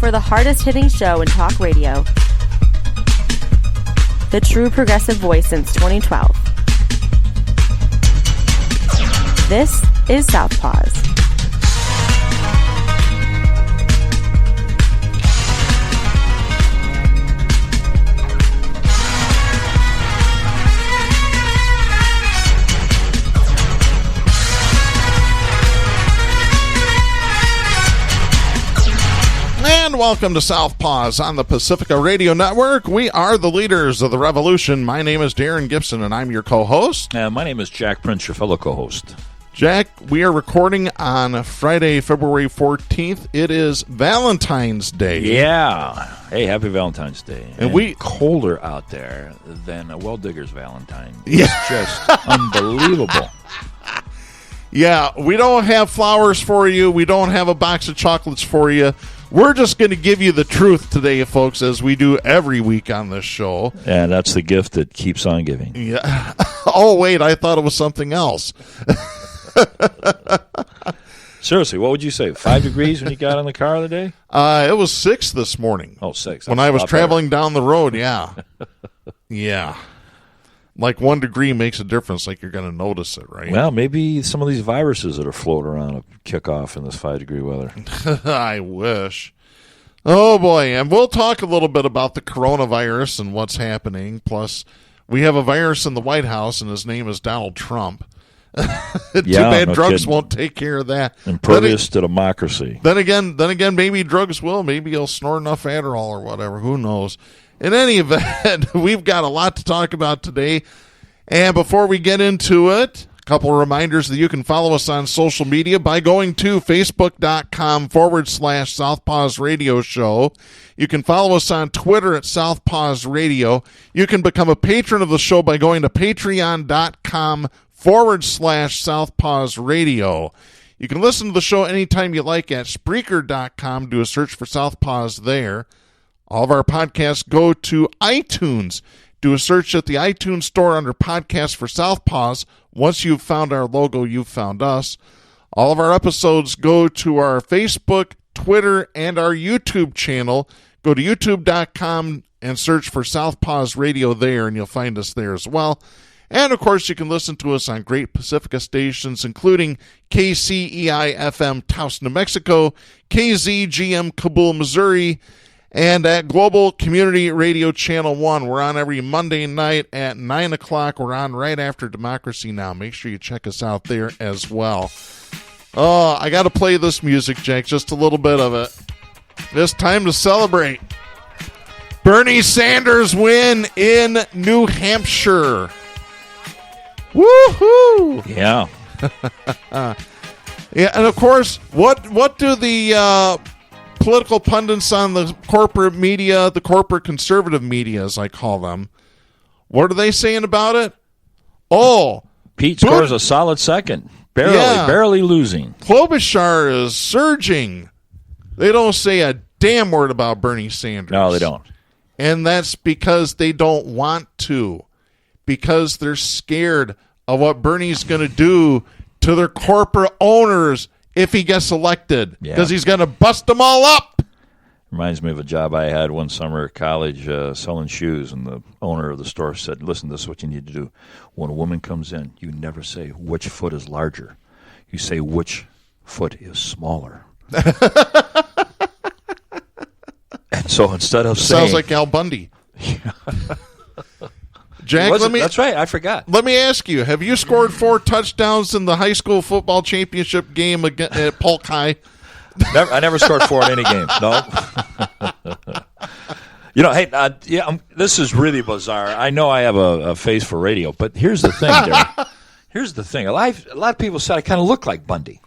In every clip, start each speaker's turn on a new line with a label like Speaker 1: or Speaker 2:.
Speaker 1: for the hardest-hitting show in talk radio. The true progressive voice since 2012. This is Southpaws.
Speaker 2: And welcome to Southpaws on the Pacifica Radio Network. We are the leaders of the revolution. My name is Darren Gibson, and I'm your co-host.
Speaker 3: My name is Jack Prince, your fellow co-host.
Speaker 2: Jack, we are recording on Friday, February 14th. It is Valentine's Day.
Speaker 3: Yeah. Hey, happy Valentine's Day.
Speaker 2: And
Speaker 3: we colder out there than a well-digger's Valentine.
Speaker 2: Yeah.
Speaker 3: It's just unbelievable.
Speaker 2: Yeah, we don't have flowers for you. We don't have a box of chocolates for you. We're just going to give you the truth today, folks, as we do every week on this show.
Speaker 3: And that's the gift that keeps on giving.
Speaker 2: Yeah. Oh, wait, I thought it was something else.
Speaker 3: Seriously, what would you say? 5 degrees when you got in the car the day?
Speaker 2: It was 6 this morning.
Speaker 3: Oh, 6.
Speaker 2: When I was traveling down the road, yeah. Yeah. Like 1 degree makes a difference, like you're going to notice it, right?
Speaker 3: Well, maybe some of these viruses that are floating around will kick off in this 5-degree weather.
Speaker 2: I wish. Oh, boy. And we'll talk a little bit about the coronavirus and what's happening. Plus, we have a virus in the White House, and his name is Donald Trump. Too bad drugs won't take care of that.
Speaker 3: Impervious to democracy.
Speaker 2: Then again, maybe drugs will. Maybe he'll snort enough Adderall or whatever. Who knows? In any event, we've got a lot to talk about today. And before we get into it, a couple of reminders that you can follow us on social media by going to facebook.com/Southpaws Radio Show. You can follow us on Twitter at Southpaws Radio. You can become a patron of the show by going to patreon.com/Southpaws Radio. You can listen to the show anytime you like at Spreaker.com. Do a search for Southpaws there. All of our podcasts go to iTunes. Do a search at the iTunes store under Podcasts for Southpaws. Once you've found our logo, you've found us. All of our episodes go to our Facebook, Twitter, and our YouTube channel. Go to youtube.com and search for Southpaws Radio there, and you'll find us there as well. And, of course, you can listen to us on great Pacifica stations, including KCEI-FM Taos, New Mexico, KZGM Kabul, Missouri, and at Global Community Radio Channel 1. We're on every Monday night at 9 o'clock. We're on right after Democracy Now! Make sure you check us out there as well. Oh, I got to play this music, Jack, just a little bit of it. It's time to celebrate. Bernie Sanders win in New Hampshire. Woohoo!
Speaker 3: Yeah.
Speaker 2: Yeah, and of course, what do the political pundits on the corporate media, the corporate conservative media, as I call them, what are they saying about it? Oh,
Speaker 3: Pete scores a solid second. Barely losing.
Speaker 2: Klobuchar is surging. They don't say a damn word about Bernie Sanders.
Speaker 3: No, they don't.
Speaker 2: And that's because they don't want to. Because they're scared of what Bernie's going to do to their corporate owners if he gets elected. Because he's going to bust them all up.
Speaker 3: Reminds me of a job I had one summer at college selling shoes, and the owner of the store said, listen, this is what you need to do. When a woman comes in, you never say which foot is larger. You say which foot is smaller. And so instead of saying...
Speaker 2: Sounds like Al Bundy. Jack,
Speaker 3: that's right. I forgot.
Speaker 2: Let me ask you, have you scored 4 touchdowns in the high school football championship game at Polk High?
Speaker 3: I never scored 4 in any game. No. This is really bizarre. I know I have a face for radio, but here's the thing, Darren. Here's the thing. A lot of people said I kind of look like Bundy.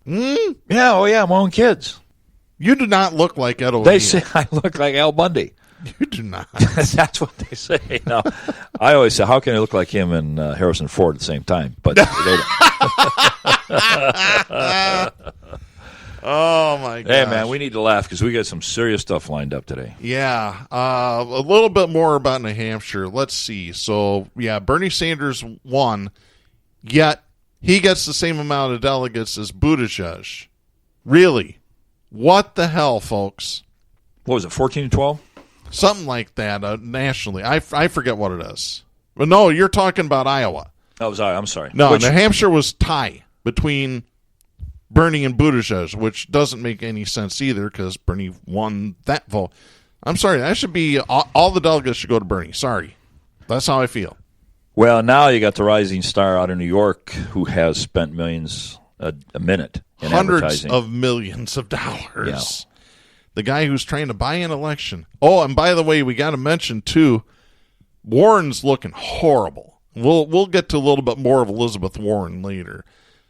Speaker 2: Mm?
Speaker 3: Yeah, my own kids.
Speaker 2: You do not look like Ed O'Neill.
Speaker 3: They say I look like Al Bundy.
Speaker 2: You do not.
Speaker 3: That's what they say. No, I always say, how can I look like him and Harrison Ford at the same time? But they don't.
Speaker 2: Oh, my God.
Speaker 3: Hey, man, we need to laugh because we got some serious stuff lined up today.
Speaker 2: Yeah. A little bit more about New Hampshire. Let's see. So, yeah, Bernie Sanders won, yet he gets the same amount of delegates as Buttigieg. Really? What the hell, folks?
Speaker 3: What was it, 14-12?
Speaker 2: Something like that nationally. I forget what it is. But no, you're talking about Iowa.
Speaker 3: Oh, I'm sorry.
Speaker 2: No, New Hampshire was tie between Bernie and Buttigieg, which doesn't make any sense either because Bernie won that vote. I'm sorry. That should be all the delegates should go to Bernie. Sorry. That's how I feel.
Speaker 3: Well, now you got the rising star out of New York who has spent millions a minute in
Speaker 2: Hundreds
Speaker 3: advertising.
Speaker 2: of millions of dollars.
Speaker 3: Yeah.
Speaker 2: The guy who's trying to buy an election. Oh, and by the way, we got to mention, too, Warren's looking horrible. We'll get to a little bit more of Elizabeth Warren later.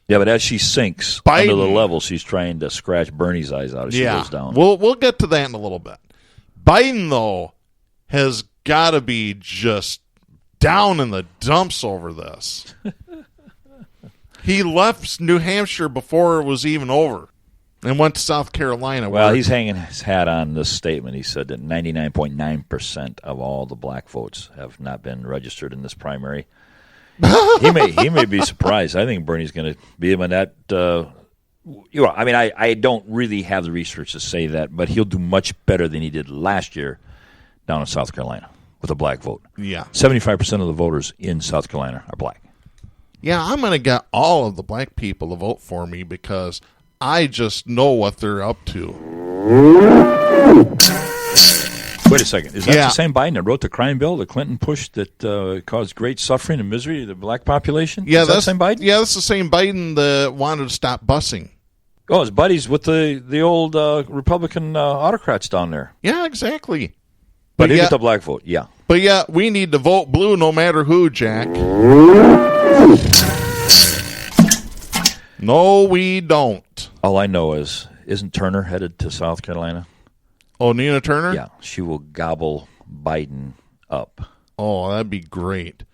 Speaker 3: Yeah, but as she sinks
Speaker 2: Biden,
Speaker 3: under the level, she's trying to scratch Bernie's eyes out as she goes down.
Speaker 2: We'll get to that in a little bit. Biden, though, has got to be just down in the dumps over this. He left New Hampshire before it was even over and went to South Carolina.
Speaker 3: Well, he's hanging his hat on this statement. He said that 99.9% of all the black votes have not been registered in this primary. he may be surprised. I think Bernie's going to be him in that. I don't really have the research to say that, but he'll do much better than he did last year down in South Carolina with a black vote.
Speaker 2: Yeah.
Speaker 3: 75% of the voters in South Carolina are black.
Speaker 2: Yeah, I'm going to get all of the black people to vote for me because I just know what they're up to.
Speaker 3: Wait a second. Is that the same Biden that wrote the crime bill that Clinton pushed that caused great suffering and misery to the black population?
Speaker 2: Yeah,
Speaker 3: that's the same Biden?
Speaker 2: Yeah, that's the same Biden that wanted to stop busing.
Speaker 3: Oh, his buddies with the old Republican autocrats down there.
Speaker 2: Yeah, exactly.
Speaker 3: But he got the black vote, yeah.
Speaker 2: But yeah, we need to vote blue no matter who, Jack. No, we don't.
Speaker 3: All I know isn't Turner headed to South Carolina?
Speaker 2: Oh, Nina Turner?
Speaker 3: Yeah, she will gobble Biden up.
Speaker 2: Oh, that'd be great.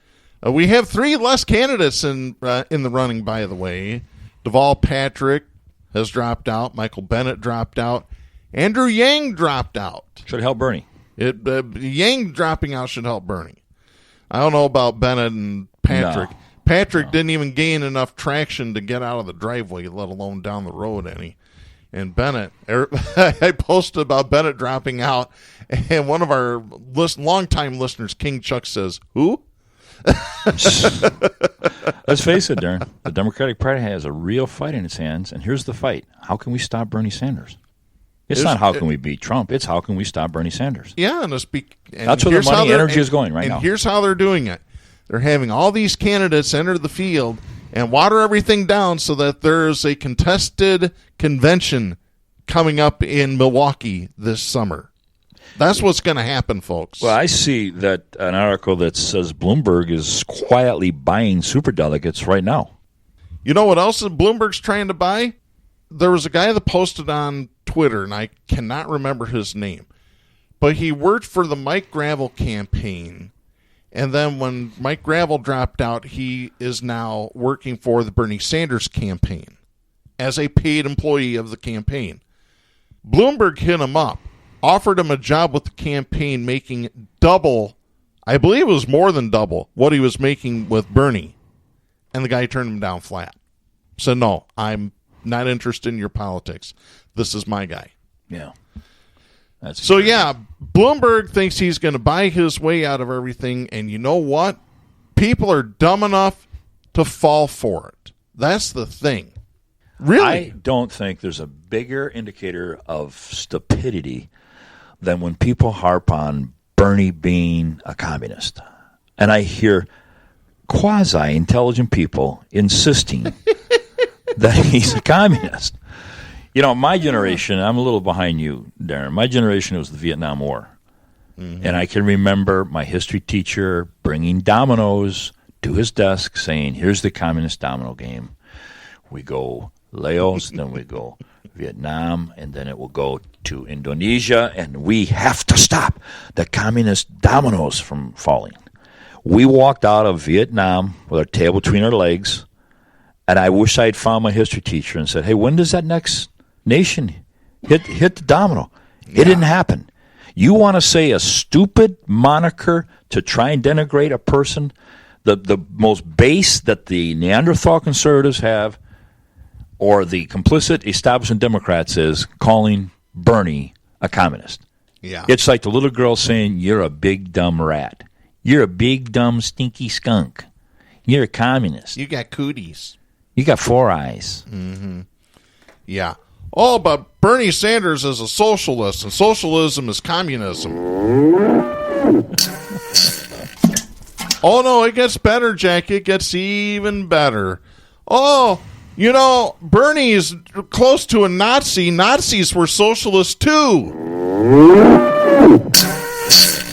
Speaker 2: We have 3 less candidates in the running, by the way. Deval Patrick has dropped out. Michael Bennet dropped out. Andrew Yang dropped out.
Speaker 3: Should help Bernie.
Speaker 2: Yang dropping out should help Bernie. I don't know about Bennet and Patrick.
Speaker 3: No.
Speaker 2: Patrick didn't even gain enough traction to get out of the driveway, let alone down the road any. And Bennett, I posted about Bennett dropping out, and one of our longtime listeners, King Chuck, says, "Who?"
Speaker 3: Let's face it, Darren. The Democratic Party has a real fight in its hands, and here's the fight. How can we stop Bernie Sanders? It's not how can we beat Trump. It's how can we stop Bernie Sanders.
Speaker 2: Yeah,
Speaker 3: that's where the money and energy is going right now.
Speaker 2: And here's how they're doing it. They're having all these candidates enter the field and water everything down so that there's a contested convention coming up in Milwaukee this summer. That's what's going to happen, folks.
Speaker 3: Well, I see that an article that says Bloomberg is quietly buying superdelegates right now.
Speaker 2: You know what else Bloomberg's trying to buy? There was a guy that posted on Twitter, and I cannot remember his name, but he worked for the Mike Gravel campaign. And then when Mike Gravel dropped out, he is now working for the Bernie Sanders campaign as a paid employee of the campaign. Bloomberg hit him up, offered him a job with the campaign, making double, I believe it was more than double, what he was making with Bernie. And the guy turned him down flat. Said, no, I'm not interested in your politics. This is my guy.
Speaker 3: Yeah.
Speaker 2: So, yeah, Bloomberg thinks he's going to buy his way out of everything, and you know what? People are dumb enough to fall for it. That's the thing. Really?
Speaker 3: I don't think there's a bigger indicator of stupidity than when people harp on Bernie being a communist. And I hear quasi-intelligent people insisting that he's a communist. You know, my generation, I'm a little behind you, Darren. My generation was the Vietnam War. Mm-hmm. And I can remember my history teacher bringing dominoes to his desk saying, here's the communist domino game. We go Laos, then we go Vietnam, and then it will go to Indonesia, and we have to stop the communist dominoes from falling. We walked out of Vietnam with our tail between our legs, and I wish I'd found my history teacher and said, hey, when does that next nation hit the domino? It didn't happen. You want to say a stupid moniker to try and denigrate a person, the most base that the Neanderthal conservatives have, or the complicit establishment Democrats is calling Bernie a communist.
Speaker 2: Yeah.
Speaker 3: It's like the little girl saying, "You're a big dumb rat. You're a big dumb stinky skunk. You're a communist.
Speaker 2: You got cooties.
Speaker 3: You got 4 eyes."
Speaker 2: Yeah. Oh, but Bernie Sanders is a socialist, and socialism is communism. Oh, no, it gets better, Jack. It gets even better. Oh, you know, Bernie is close to a Nazi. Nazis were socialists, too.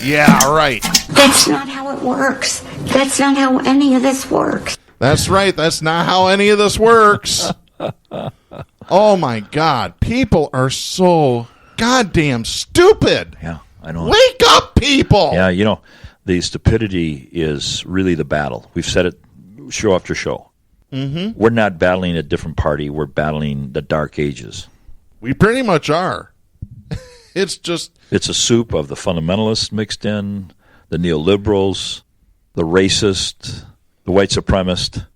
Speaker 2: Yeah, right.
Speaker 4: That's not how it works. That's not how any of this works.
Speaker 2: That's right. That's not how any of this works. Oh, my God. People are so goddamn stupid.
Speaker 3: Yeah, I know.
Speaker 2: Wake up, people.
Speaker 3: Yeah, you know, the stupidity is really the battle. We've said it show after show. Mm-hmm. We're not battling a different party. We're battling the dark ages.
Speaker 2: We pretty much are. It's
Speaker 3: a soup of the fundamentalists mixed in, the neoliberals, the racist, the white supremacist.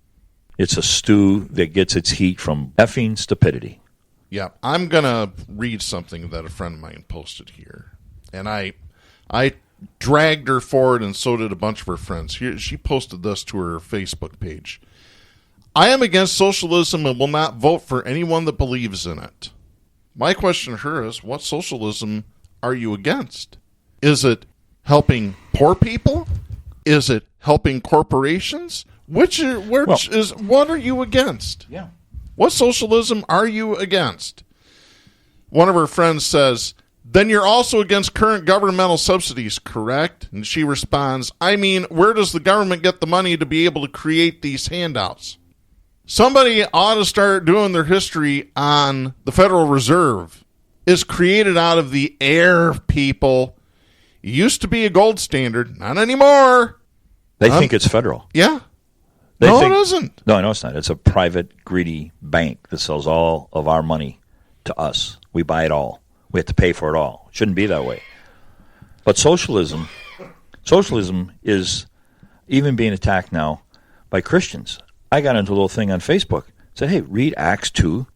Speaker 3: It's a stew that gets its heat from effing stupidity.
Speaker 2: Yeah, I'm going to read something that a friend of mine posted here. And I dragged her forward, and so did a bunch of her friends. Here, she posted this to her Facebook page. I am against socialism and will not vote for anyone that believes in it. My question to her is, what socialism are you against? Is it helping poor people? Is it helping corporations? What are you against?
Speaker 3: Yeah.
Speaker 2: What socialism are you against? One of her friends says, then you're also against current governmental subsidies, correct? And she responds, I mean, where does the government get the money to be able to create these handouts? Somebody ought to start doing their history on the Federal Reserve. It's created out of the air, people. It used to be a gold standard. Not anymore.
Speaker 3: They think it's federal.
Speaker 2: Yeah.
Speaker 3: It
Speaker 2: isn't.
Speaker 3: No, it's not. It's a private, greedy bank that sells all of our money to us. We buy it all. We have to pay for it all. It shouldn't be that way. But socialism is even being attacked now by Christians. I got into a little thing on Facebook. Said, hey, read Acts 2,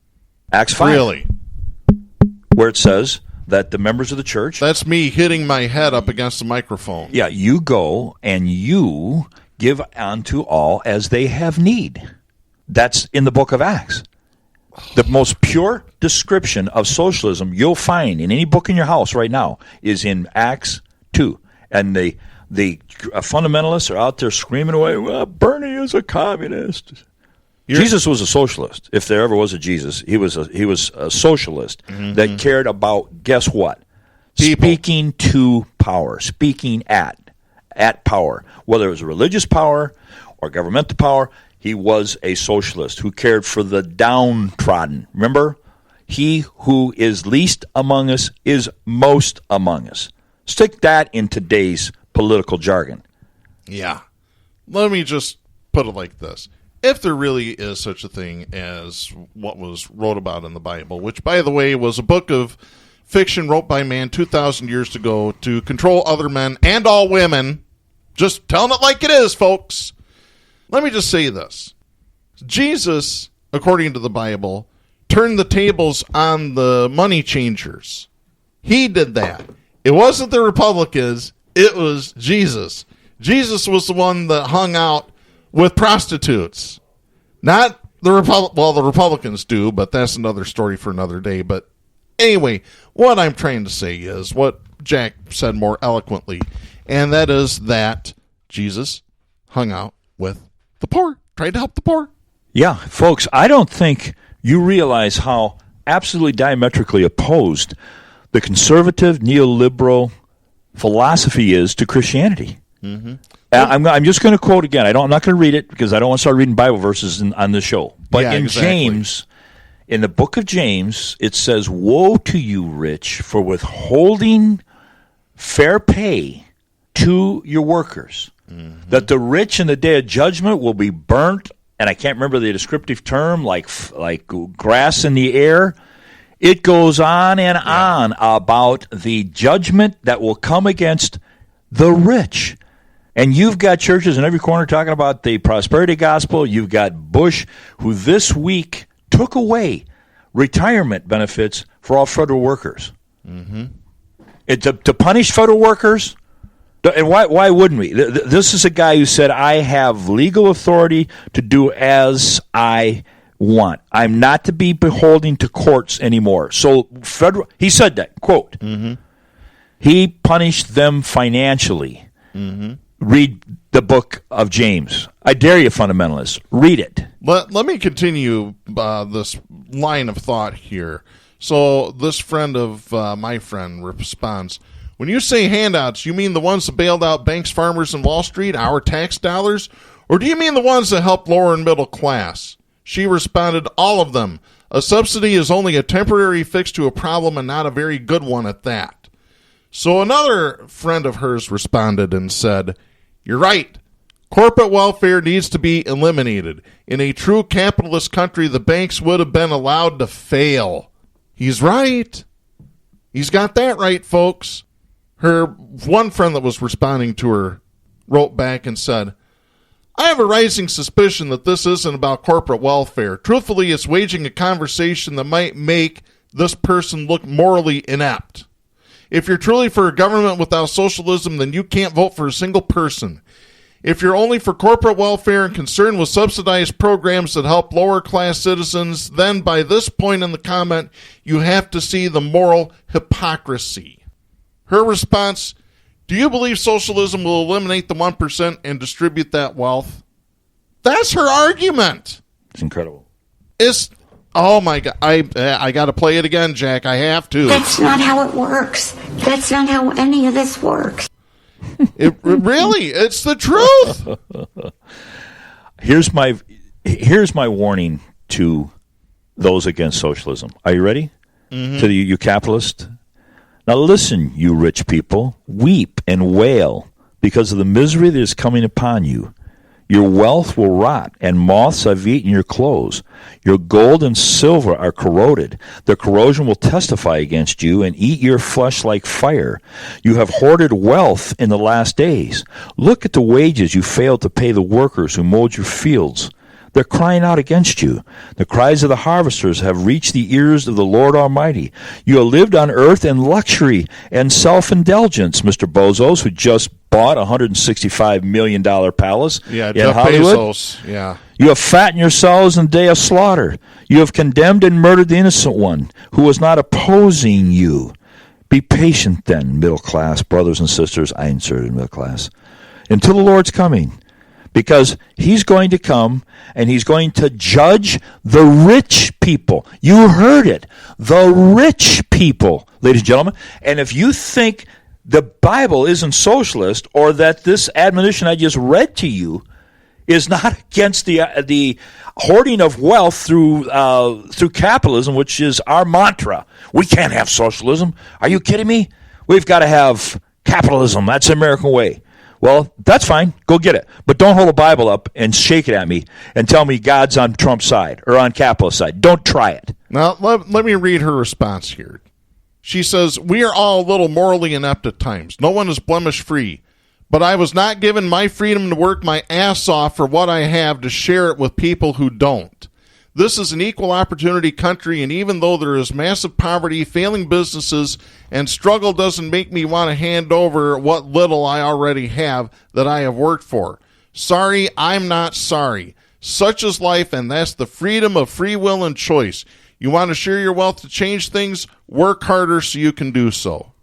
Speaker 3: Acts 5.
Speaker 2: Really?
Speaker 3: Where it says that the members of the church...
Speaker 2: That's me hitting my head up against the microphone.
Speaker 3: Yeah, you go and you give unto all as they have need. That's in the book of Acts. The most pure description of socialism you'll find in any book in your house right now is in Acts 2. And the fundamentalists are out there screaming away, well, Bernie is a communist. Jesus was a socialist. If there ever was a Jesus, he was a socialist that cared about, guess what?
Speaker 2: People.
Speaker 3: Speaking to power, speaking at power. Whether it was religious power or governmental power, he was a socialist who cared for the downtrodden. Remember? He who is least among us is most among us. Stick that in today's political jargon.
Speaker 2: Yeah. Let me just put it like this. If there really is such a thing as what was wrote about in the Bible, which, by the way, was a book of fiction wrote by man 2,000 years ago to control other men and all women, just telling it like it is, folks. Let me just say this. Jesus, according to the Bible, turned the tables on the money changers. He did that. It wasn't the Republicans. It was Jesus. Jesus was the one that hung out with prostitutes. Not the the Republicans do, but that's another story for another day. But anyway, what I'm trying to say is what Jack said more eloquently, and that is that Jesus hung out with the poor, tried to help the poor.
Speaker 3: Yeah, folks, I don't think you realize how absolutely diametrically opposed the conservative neoliberal philosophy is to Christianity. Mm-hmm. I'm just going to quote again. I'm not going to read it because I don't want to start reading Bible verses on this show. But in James, in the book of James, it says, woe to you, rich, for withholding fair pay to your workers, that the rich in the day of judgment will be burnt, and I can't remember the descriptive term, like grass in the air. It goes on and on about the judgment that will come against the rich. And you've got churches in every corner talking about the prosperity gospel. You've got Bush, who this week took away retirement benefits for all federal workers. Mm-hmm. To punish federal workers? And why wouldn't we? This is a guy who said, I have legal authority to do as I want. I'm not to be beholden to courts anymore. So he said that, quote, he punished them financially. Read the book of James. I dare you, fundamentalists. Read it.
Speaker 2: Let me continue this line of thought here. So this friend of my friend responds, when you say handouts, you mean the ones that bailed out banks, farmers, and Wall Street, our tax dollars? Or do you mean the ones that helped lower and middle class? She responded, all of them. A subsidy is only a temporary fix to a problem and not a very good one at that. So another friend of hers responded and said, you're right. Corporate welfare needs to be eliminated. In a true capitalist country, the banks would have been allowed to fail. He's right. He's got that right, folks. Her one friend that was responding to her wrote back and said, I have a rising suspicion that this isn't about corporate welfare. Truthfully, it's waging a conversation that might make this person look morally inept. If you're truly for a government without socialism, then you can't vote for a single person. If you're only for corporate welfare and concerned with subsidized programs that help lower-class citizens, then by this point in the comment, you have to see the moral hypocrisy. Her response, do you believe socialism will eliminate the 1% and distribute that wealth? That's her argument.
Speaker 3: It's incredible.
Speaker 2: Oh my God. I got to play it again, Jack. I have to.
Speaker 4: That's not how it works. That's not how any of this works.
Speaker 2: Really, it's the truth.
Speaker 3: Here's my warning to those against socialism. Are you ready? To you capitalist? Now listen, you rich people, weep and wail because of the misery that is coming upon you. Your wealth will rot, and moths have eaten your clothes. Your gold and silver are corroded. The corrosion will testify against you and eat your flesh like fire. You have hoarded wealth in the last days. Look at the wages you failed to pay the workers who mowed your fields. They're crying out against you. The cries of the harvesters have reached the ears of the Lord Almighty. You have lived on earth in luxury and self-indulgence, Mr. Bozos, who just bought a $165 million palace in
Speaker 2: Jeff
Speaker 3: Hollywood.
Speaker 2: Bezos. Yeah.
Speaker 3: You have fattened yourselves in the day of slaughter. You have condemned and murdered the innocent one who was not opposing you. Be patient then, middle class, brothers and sisters. I inserted middle class. Until the Lord's coming. Because he's going to come and he's going to judge the rich people. You heard it. The rich people, ladies and gentlemen. And if you think the Bible isn't socialist or that this admonition I just read to you is not against the hoarding of wealth through capitalism, which is our mantra. We can't have socialism. Are you kidding me? We've got to have capitalism. That's the American way. Well, that's fine. Go get it. But don't hold the Bible up and shake it at me and tell me God's on Trump's side or on capitalist side. Don't try it.
Speaker 2: Now, let me read her response here. She says, we are all a little morally inept at times. No one is blemish-free. But I was not given my freedom to work my ass off for what I have to share it with people who don't. This is an equal opportunity country, and even though there is massive poverty, failing businesses, and struggle doesn't make me want to hand over what little I already have that I have worked for. Sorry, I'm not sorry. Such is life, and that's the freedom of free will and choice. You want to share your wealth to change things? Work harder so you can do so.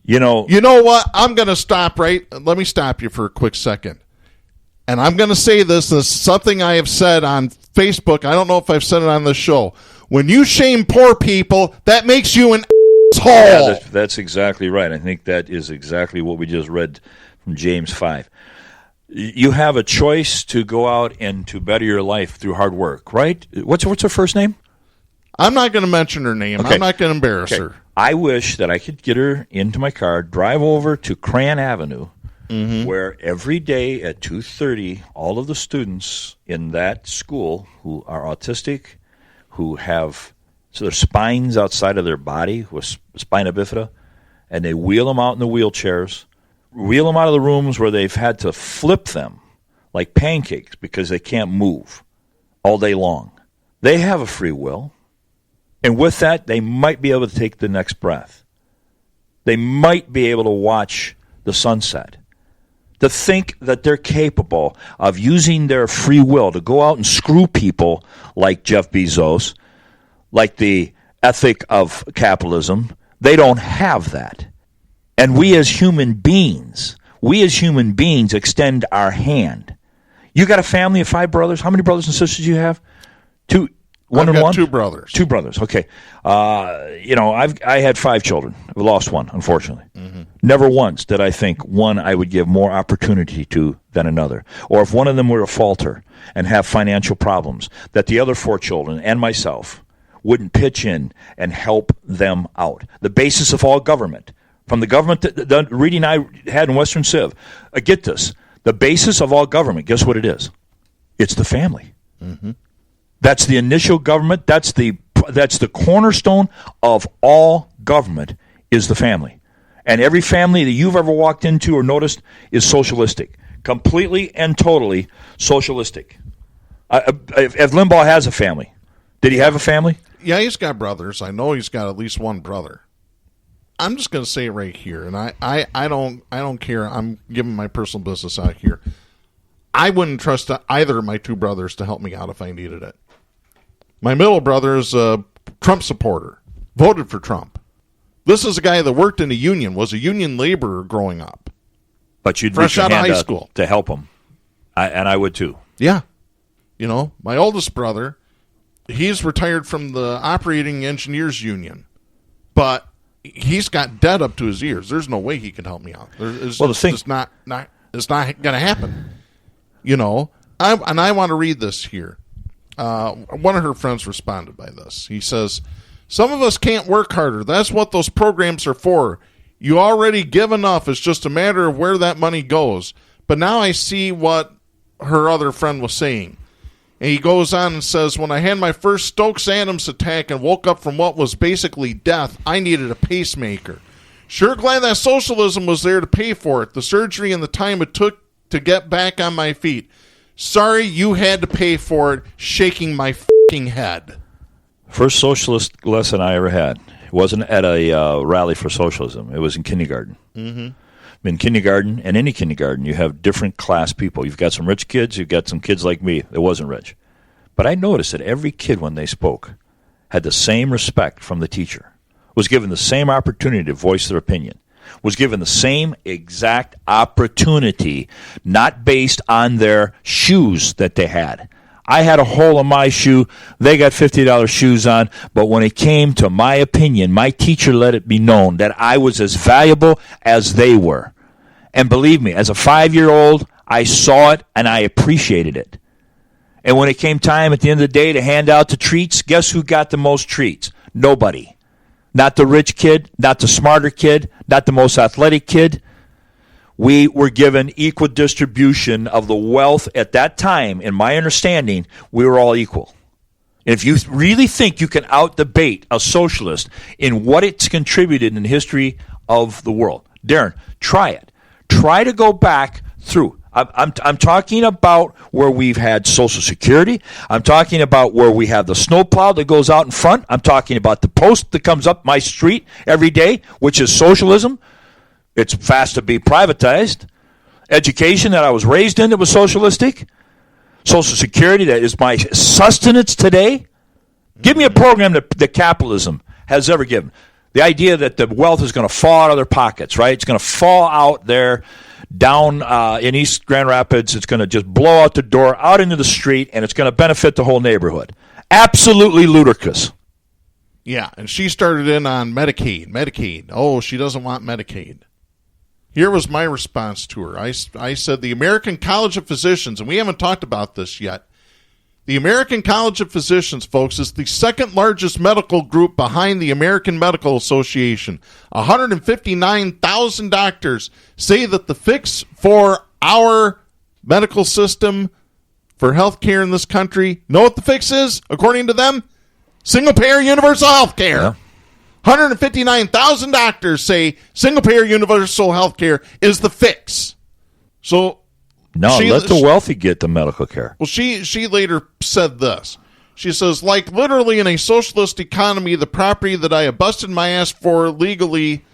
Speaker 2: You know what? I'm going to stop right. Let me stop you for a quick second. And I'm going to say this is something I have said on Facebook. I don't know if I've said it on the show. When you shame poor people, that makes you an asshole.
Speaker 3: Yeah, that's exactly right. I think that is exactly what we just read from James 5. You have a choice to go out and to better your life through hard work, right? What's her first name?
Speaker 2: I'm not going to mention her name. Okay. I'm not going to embarrass her.
Speaker 3: I wish that I could get her into my car, drive over to Cran Avenue, where every day at 2:30, all of the students in that school who are autistic, who have their spines outside of their body, with spina bifida, and they wheel them out in the wheelchairs, wheel them out of the rooms where they've had to flip them like pancakes because they can't move all day long. They have a free will, and with that, they might be able to take the next breath. they might be able to watch the sunset. To think that they're capable of using their free will to go out and screw people like Jeff Bezos, like the ethic of capitalism, they don't have that. And we as human beings extend our hand. You got a family of 5 brothers? How many brothers and sisters do you have? 2, 1 and 1?
Speaker 2: 2 brothers.
Speaker 3: 2 brothers, okay. I had 5 children. I've lost one, unfortunately. Mm-hmm. Never once did I think one I would give more opportunity to than another. Or if one of them were to falter and have financial problems, that the other 4 children and myself wouldn't pitch in and help them out. The basis of all government, from the government, the reading I had in Western Civ, get this, the basis of all government, guess what it is? It's the family. Mm-hmm. That's the initial government. That's the cornerstone of all government is the family. And every family that you've ever walked into or noticed is socialistic. Completely and totally socialistic. If Limbaugh has a family, did he have a family?
Speaker 2: Yeah, he's got brothers. I know he's got at least one brother. I'm just going to say it right here, and I don't care. I'm giving my personal business out here. I wouldn't trust either of my 2 brothers to help me out if I needed it. My middle brother is a Trump supporter, voted for Trump. This is a guy that worked in a union, was a union laborer growing up.
Speaker 3: But you'd
Speaker 2: fresh
Speaker 3: reach
Speaker 2: out
Speaker 3: your
Speaker 2: of
Speaker 3: hand
Speaker 2: high school
Speaker 3: to help him, and I would too.
Speaker 2: Yeah, my oldest brother, he's retired from the operating engineers union, but he's got debt up to his ears. There's no way he can help me out. It's not going to happen. I want to read this here. One of her friends responded by this. He says, "Some of us can't work harder. That's what those programs are for. You already give enough. It's just a matter of where that money goes." But now I see what her other friend was saying. And he goes on and says, "When I had my first Stokes-Adams attack and woke up from what was basically death, I needed a pacemaker. Sure glad that socialism was there to pay for it, the surgery and the time it took to get back on my feet. Sorry you had to pay for it," shaking my fucking head.
Speaker 3: First socialist lesson I ever had. It wasn't at a rally for socialism. It was in kindergarten. Mm-hmm. In kindergarten, and any kindergarten, you have different class people. You've got some rich kids. You've got some kids like me that wasn't rich. But I noticed that every kid, when they spoke, had the same respect from the teacher, was given the same opportunity to voice their opinion, was given the same exact opportunity, not based on their shoes that they had. I had a hole in my shoe. They got $50 shoes on. But when it came to my opinion, my teacher let it be known that I was as valuable as they were. And believe me, as a 5-year-old, I saw it and I appreciated it. And when it came time at the end of the day to hand out the treats, guess who got the most treats? Nobody. Not the rich kid, not the smarter kid, not the most athletic kid. We were given equal distribution of the wealth at that time. In my understanding, we were all equal. And if you really think you can out-debate a socialist in what it's contributed in the history of the world, Darren, try it. Try to go back through. I'm talking about where we've had Social Security. I'm talking about where we have the snowplow that goes out in front. I'm talking about the post that comes up my street every day, which is socialism. It's fast to be privatized. Education that I was raised in that was socialistic. Social Security that is my sustenance today. Give me a program that capitalism has ever given. The idea that the wealth is going to fall out of their pockets, right? It's going to fall out there down in East Grand Rapids. It's going to just blow out the door, out into the street, and it's going to benefit the whole neighborhood. Absolutely ludicrous.
Speaker 2: Yeah, and she started in on Medicaid. Oh, she doesn't want Medicaid. Here was my response to her. I said the American College of Physicians, and we haven't talked about this yet. The American College of Physicians, folks, is the second largest medical group behind the American Medical Association. 159,000 doctors say that the fix for our medical system, for health care in this country, know what the fix is, according to them? Single-payer universal health care. Yeah. 159,000 doctors say single-payer universal health care is the fix. So...
Speaker 3: No, let the wealthy get the medical care.
Speaker 2: Well, she later said this. She says, like literally in a socialist economy, the property that I have busted my ass for legally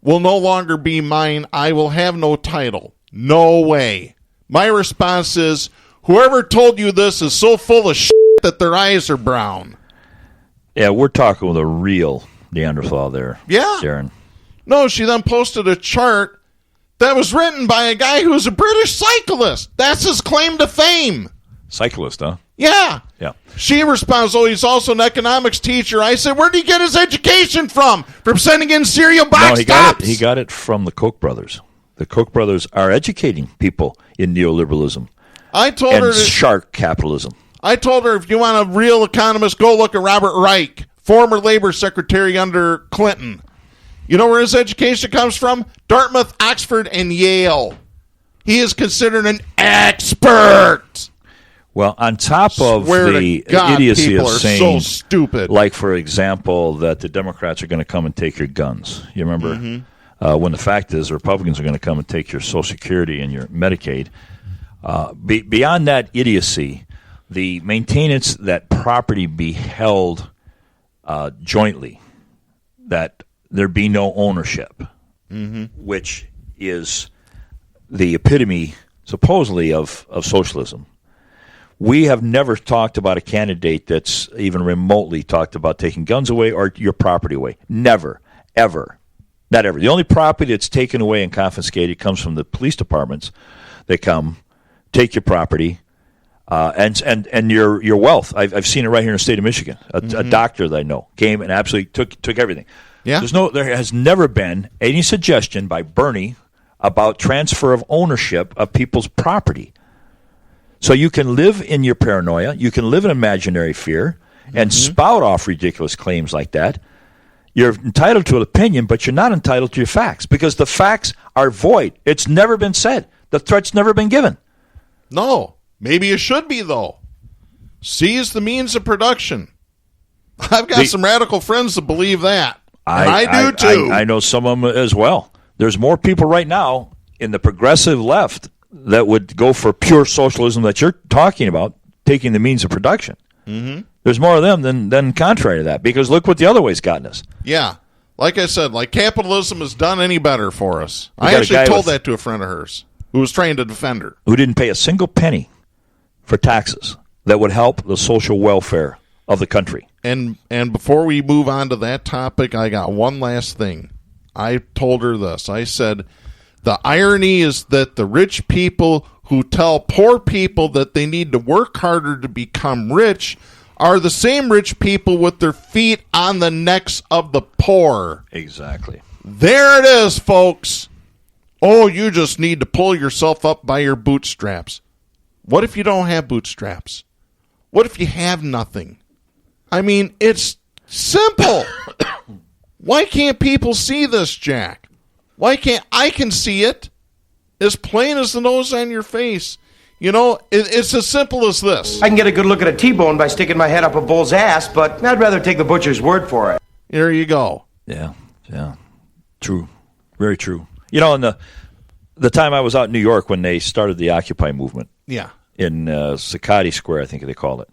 Speaker 2: will no longer be mine. I will have no title. No way. My response is, whoever told you this is so full of shit that their eyes are brown.
Speaker 3: Yeah, we're talking with a real Neanderthal there.
Speaker 2: Yeah.
Speaker 3: Darren.
Speaker 2: No, she then posted a chart that was written by a guy who was a British cyclist. That's his claim to fame.
Speaker 3: Cyclist, huh?
Speaker 2: Yeah.
Speaker 3: Yeah.
Speaker 2: She responds, oh, he's also an economics teacher. I said, where did he get his education from? From sending in cereal box tops?
Speaker 3: He got it from the Koch brothers. The Koch brothers are educating people in neoliberalism and shark capitalism.
Speaker 2: I told her, if you want a real economist, go look at Robert Reich, former labor secretary under Clinton. You know where his education comes from? Dartmouth, Oxford, and Yale. He is considered an expert.
Speaker 3: Well, on top of the idiocy of saying, so stupid, like, for example, that the Democrats are going to come and take your guns. You remember when the fact is the Republicans are going to come and take your Social Security and your Medicaid. Beyond that idiocy, the maintenance that property be held jointly, that there be no ownership, which is the epitome, supposedly, of socialism. We have never talked about a candidate that's even remotely talked about taking guns away or your property away. Never, ever, not ever. The only property that's taken away and confiscated comes from the police departments. They come, take your property, and your wealth. I've seen it right here in the state of Michigan. A doctor that I know came and absolutely took everything.
Speaker 2: Yeah.
Speaker 3: There has never been any suggestion by Bernie about transfer of ownership of people's property. So you can live in your paranoia, you can live in imaginary fear, and spout off ridiculous claims like that. You're entitled to an opinion, but you're not entitled to your facts, because the facts are void. It's never been said. The threat's never been given.
Speaker 2: No. Maybe it should be, though. Seize the means of production. I've got some radical friends that believe that. I do, too.
Speaker 3: I know some of them as well. There's more people right now in the progressive left that would go for pure socialism that you're talking about, taking the means of production. There's more of them than contrary to that, because look what the other way's gotten us.
Speaker 2: Yeah. Like I said, like capitalism has done any better for us. I actually told that to a friend of hers who was trying to defend her.
Speaker 3: Who didn't pay a single penny for taxes that would help the social welfare of the country.
Speaker 2: And before we move on to that topic, I got one last thing. I told her this. I said, the irony is that the rich people who tell poor people that they need to work harder to become rich are the same rich people with their feet on the necks of the poor.
Speaker 3: Exactly.
Speaker 2: There it is, folks. Oh, you just need to pull yourself up by your bootstraps. What if you don't have bootstraps? What if you have nothing? I mean, it's simple. Why can't people see this, Jack? Why can't I can see it as plain as the nose on your face? You know, it's as simple as this.
Speaker 5: I can get a good look at a T-bone by sticking my head up a bull's ass, but I'd rather take the butcher's word for it.
Speaker 2: There you go.
Speaker 3: Yeah. True. Very true. You know, in the time I was out in New York when they started the Occupy movement.
Speaker 2: Yeah.
Speaker 3: In Zuccotti Square, I think they called it.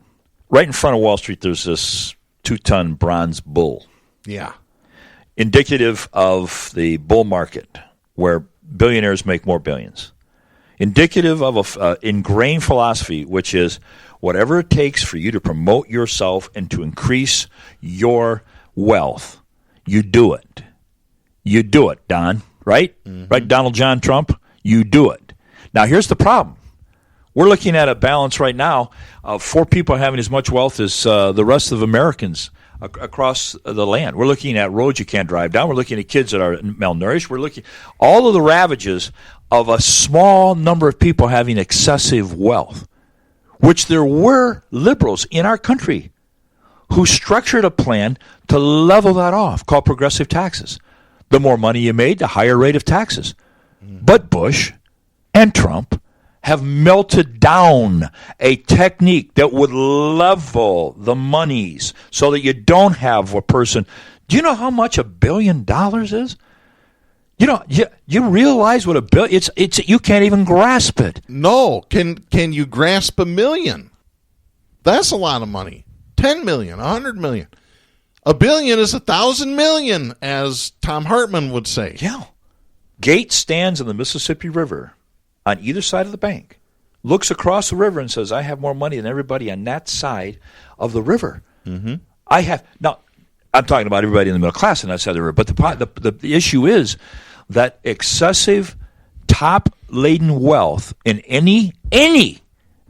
Speaker 3: Right in front of Wall Street, there's this 2-ton bronze bull.
Speaker 2: Yeah.
Speaker 3: Indicative of the bull market, where billionaires make more billions. Indicative of an ingrained philosophy, which is whatever it takes for you to promote yourself and to increase your wealth, you do it. You do it, Don, right? Right, Donald John Trump? You do it. Now, here's the problem. We're looking at a balance right now of 4 people having as much wealth as the rest of Americans across the land. We're looking at roads you can't drive down. We're looking at kids that are malnourished. We're looking all of the ravages of a small number of people having excessive wealth, which there were liberals in our country who structured a plan to level that off, called progressive taxes. The more money you made, the higher rate of taxes. But Bush and Trump have melted down a technique that would level the monies so that you don't have a person. Do you know how much $1 billion is? You know, you realize what $1 billion? It's you can't even grasp it.
Speaker 2: No, can you grasp $1 million? That's a lot of money. 10 million, 100 million. 1 billion is 1,000 million, as Tom Hartman would say.
Speaker 3: Yeah. Gates stands in the Mississippi River on either side of the bank, looks across the river and says, I have more money than everybody on that side of the river. Mm-hmm. Now, I'm talking about everybody in the middle class on that side of the river, but the issue is that excessive top-laden wealth in any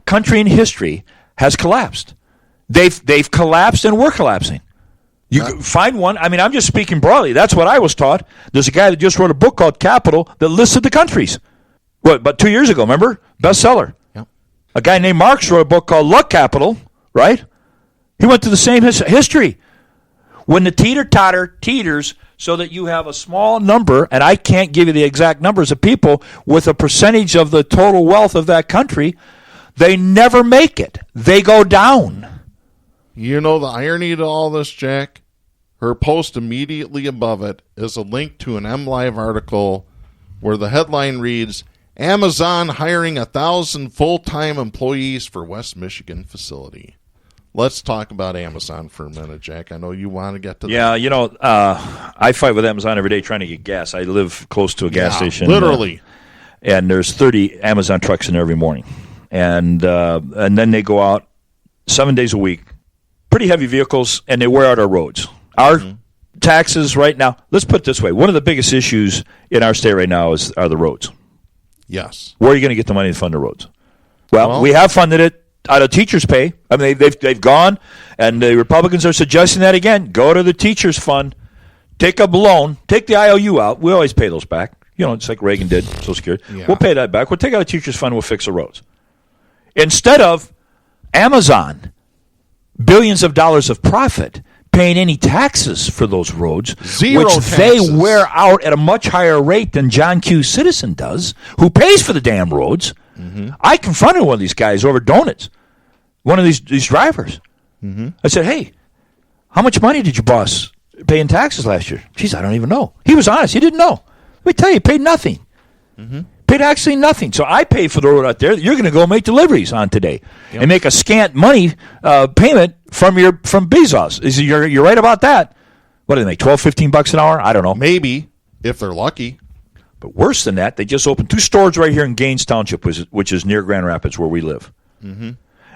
Speaker 3: country in history has collapsed. They've collapsed, and we're collapsing. You can find one. I mean, I'm just speaking broadly. That's what I was taught. There's a guy that just wrote a book called Capital that listed the countries. About 2 years ago, remember? Bestseller.
Speaker 2: Yep.
Speaker 3: A guy named Marx wrote a book called Luck Capital, right? He went to the same history. When the teeter-totter teeters so that you have a small number, and I can't give you the exact numbers of people with a percentage of the total wealth of that country, they never make it. They go down.
Speaker 2: You know the irony to all this, Jack? Her post immediately above it is a link to an MLive article where the headline reads, Amazon hiring 1,000 full-time employees for West Michigan facility. Let's talk about Amazon for a minute, Jack. I know you want to get to that.
Speaker 3: Yeah, I fight with Amazon every day trying to get gas. I live close to a gas station.
Speaker 2: Literally.
Speaker 3: And there's 30 Amazon trucks in there every morning. And then they go out 7 days a week. Pretty heavy vehicles, and they wear out our roads. Our taxes right now, let's put it this way. One of the biggest issues in our state right now are the roads.
Speaker 2: Yes.
Speaker 3: Where are you going to get the money to fund the roads? Well, we have funded it out of teachers' pay. I mean, they've gone, and the Republicans are suggesting that again. Go to the teachers' fund, take a loan, take the IOU out. We always pay those back. You know, just like Reagan did, Social Security. Yeah. We'll pay that back. We'll take out a teachers' fund, we'll fix the roads. Instead of Amazon, billions of dollars of profit, paying any taxes for those roads,
Speaker 2: Zero
Speaker 3: which
Speaker 2: taxes.
Speaker 3: They wear out at a much higher rate than John Q. Citizen does, who pays for the damn roads. Mm-hmm. I confronted one of these guys over donuts, one of these drivers. Mm-hmm. I said, hey, how much money did your boss pay in taxes last year? Geez, I don't even know. He was honest. He didn't know. Let me tell you, he paid nothing. Mm-hmm. Paid actually nothing. So I pay for the road out there that you're going to go make deliveries on today and make a scant money payment from Bezos. You're right about that. What do they make, $12, $15 an hour? I don't know.
Speaker 2: Maybe, if they're lucky.
Speaker 3: But worse than that, they just opened 2 stores right here in Gaines Township, which is near Grand Rapids where we live. Mm-hmm.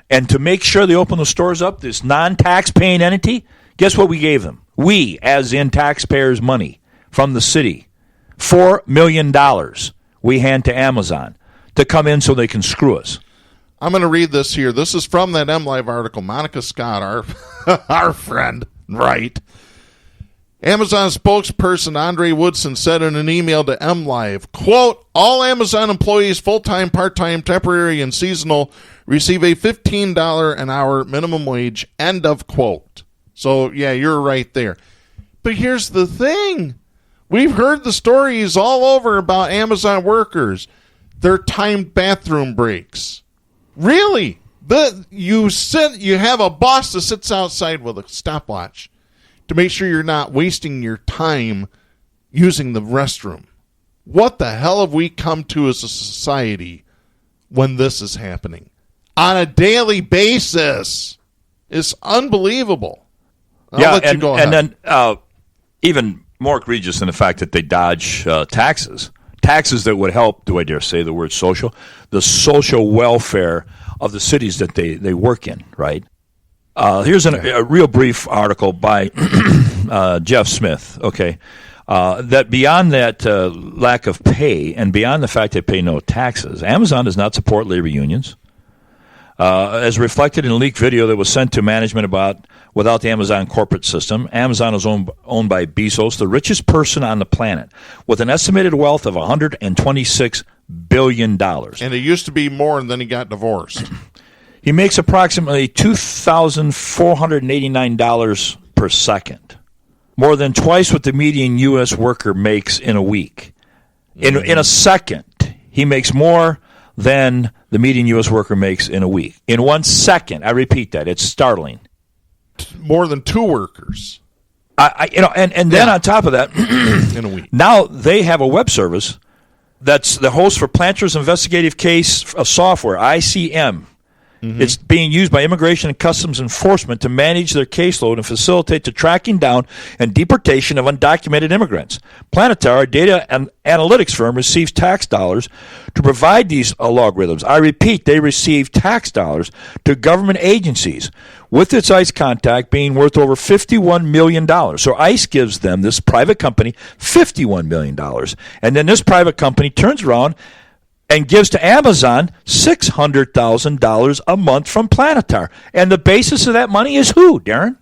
Speaker 3: And to make sure they open the stores up, this non-tax-paying entity, guess what we gave them? We, as in taxpayers' money from the city, $4 million we hand to Amazon to come in so they can screw us.
Speaker 2: I'm going to read this here. This is from that MLive article. Monica Scott, our friend, right? Amazon spokesperson Andre Woodson said in an email to MLive, quote, all Amazon employees, full-time, part-time, temporary, and seasonal, receive a $15 an hour minimum wage, end of quote. So, yeah, you're right there. But here's the thing. We've heard the stories all over about Amazon workers, their timed bathroom breaks. Really? You have a boss that sits outside with a stopwatch to make sure you're not wasting your time using the restroom. What the hell have we come to as a society when this is happening? On a daily basis. It's unbelievable. I'll let you go ahead.
Speaker 3: And then even more egregious than the fact that they dodge taxes that would help, do I dare say the word social, the social welfare of the cities that they work in, right? Here's a real brief article by Jeff Smith, okay, that beyond that lack of pay and beyond the fact they pay no taxes, Amazon does not support labor unions. As reflected in a leaked video that was sent to management without the Amazon corporate system, Amazon is owned by Bezos, the richest person on the planet, with an estimated wealth of $126 billion.
Speaker 2: And it used to be more, and then he got divorced.
Speaker 3: He makes approximately $2,489 per second, more than twice what the median U.S. worker makes in a week. In a second, he makes more than the median U.S. worker makes in a week. In 1 second, I repeat that, it's startling.
Speaker 2: More than 2 workers.
Speaker 3: Then on top of that,
Speaker 2: in a week.
Speaker 3: Now they have a web service that's the host for Planters Investigative Case Software, ICM. It's being used by Immigration and Customs Enforcement to manage their caseload and facilitate the tracking down and deportation of undocumented immigrants. Planetar, a data and analytics firm, receives tax dollars to provide these logarithms. I repeat, they receive tax dollars to government agencies, with its ICE contact being worth over $51 million. So ICE gives them, this private company, $51 million. And then this private company turns around and gives to Amazon $600,000 a month from Planetar. And the basis of that money is who, Darren?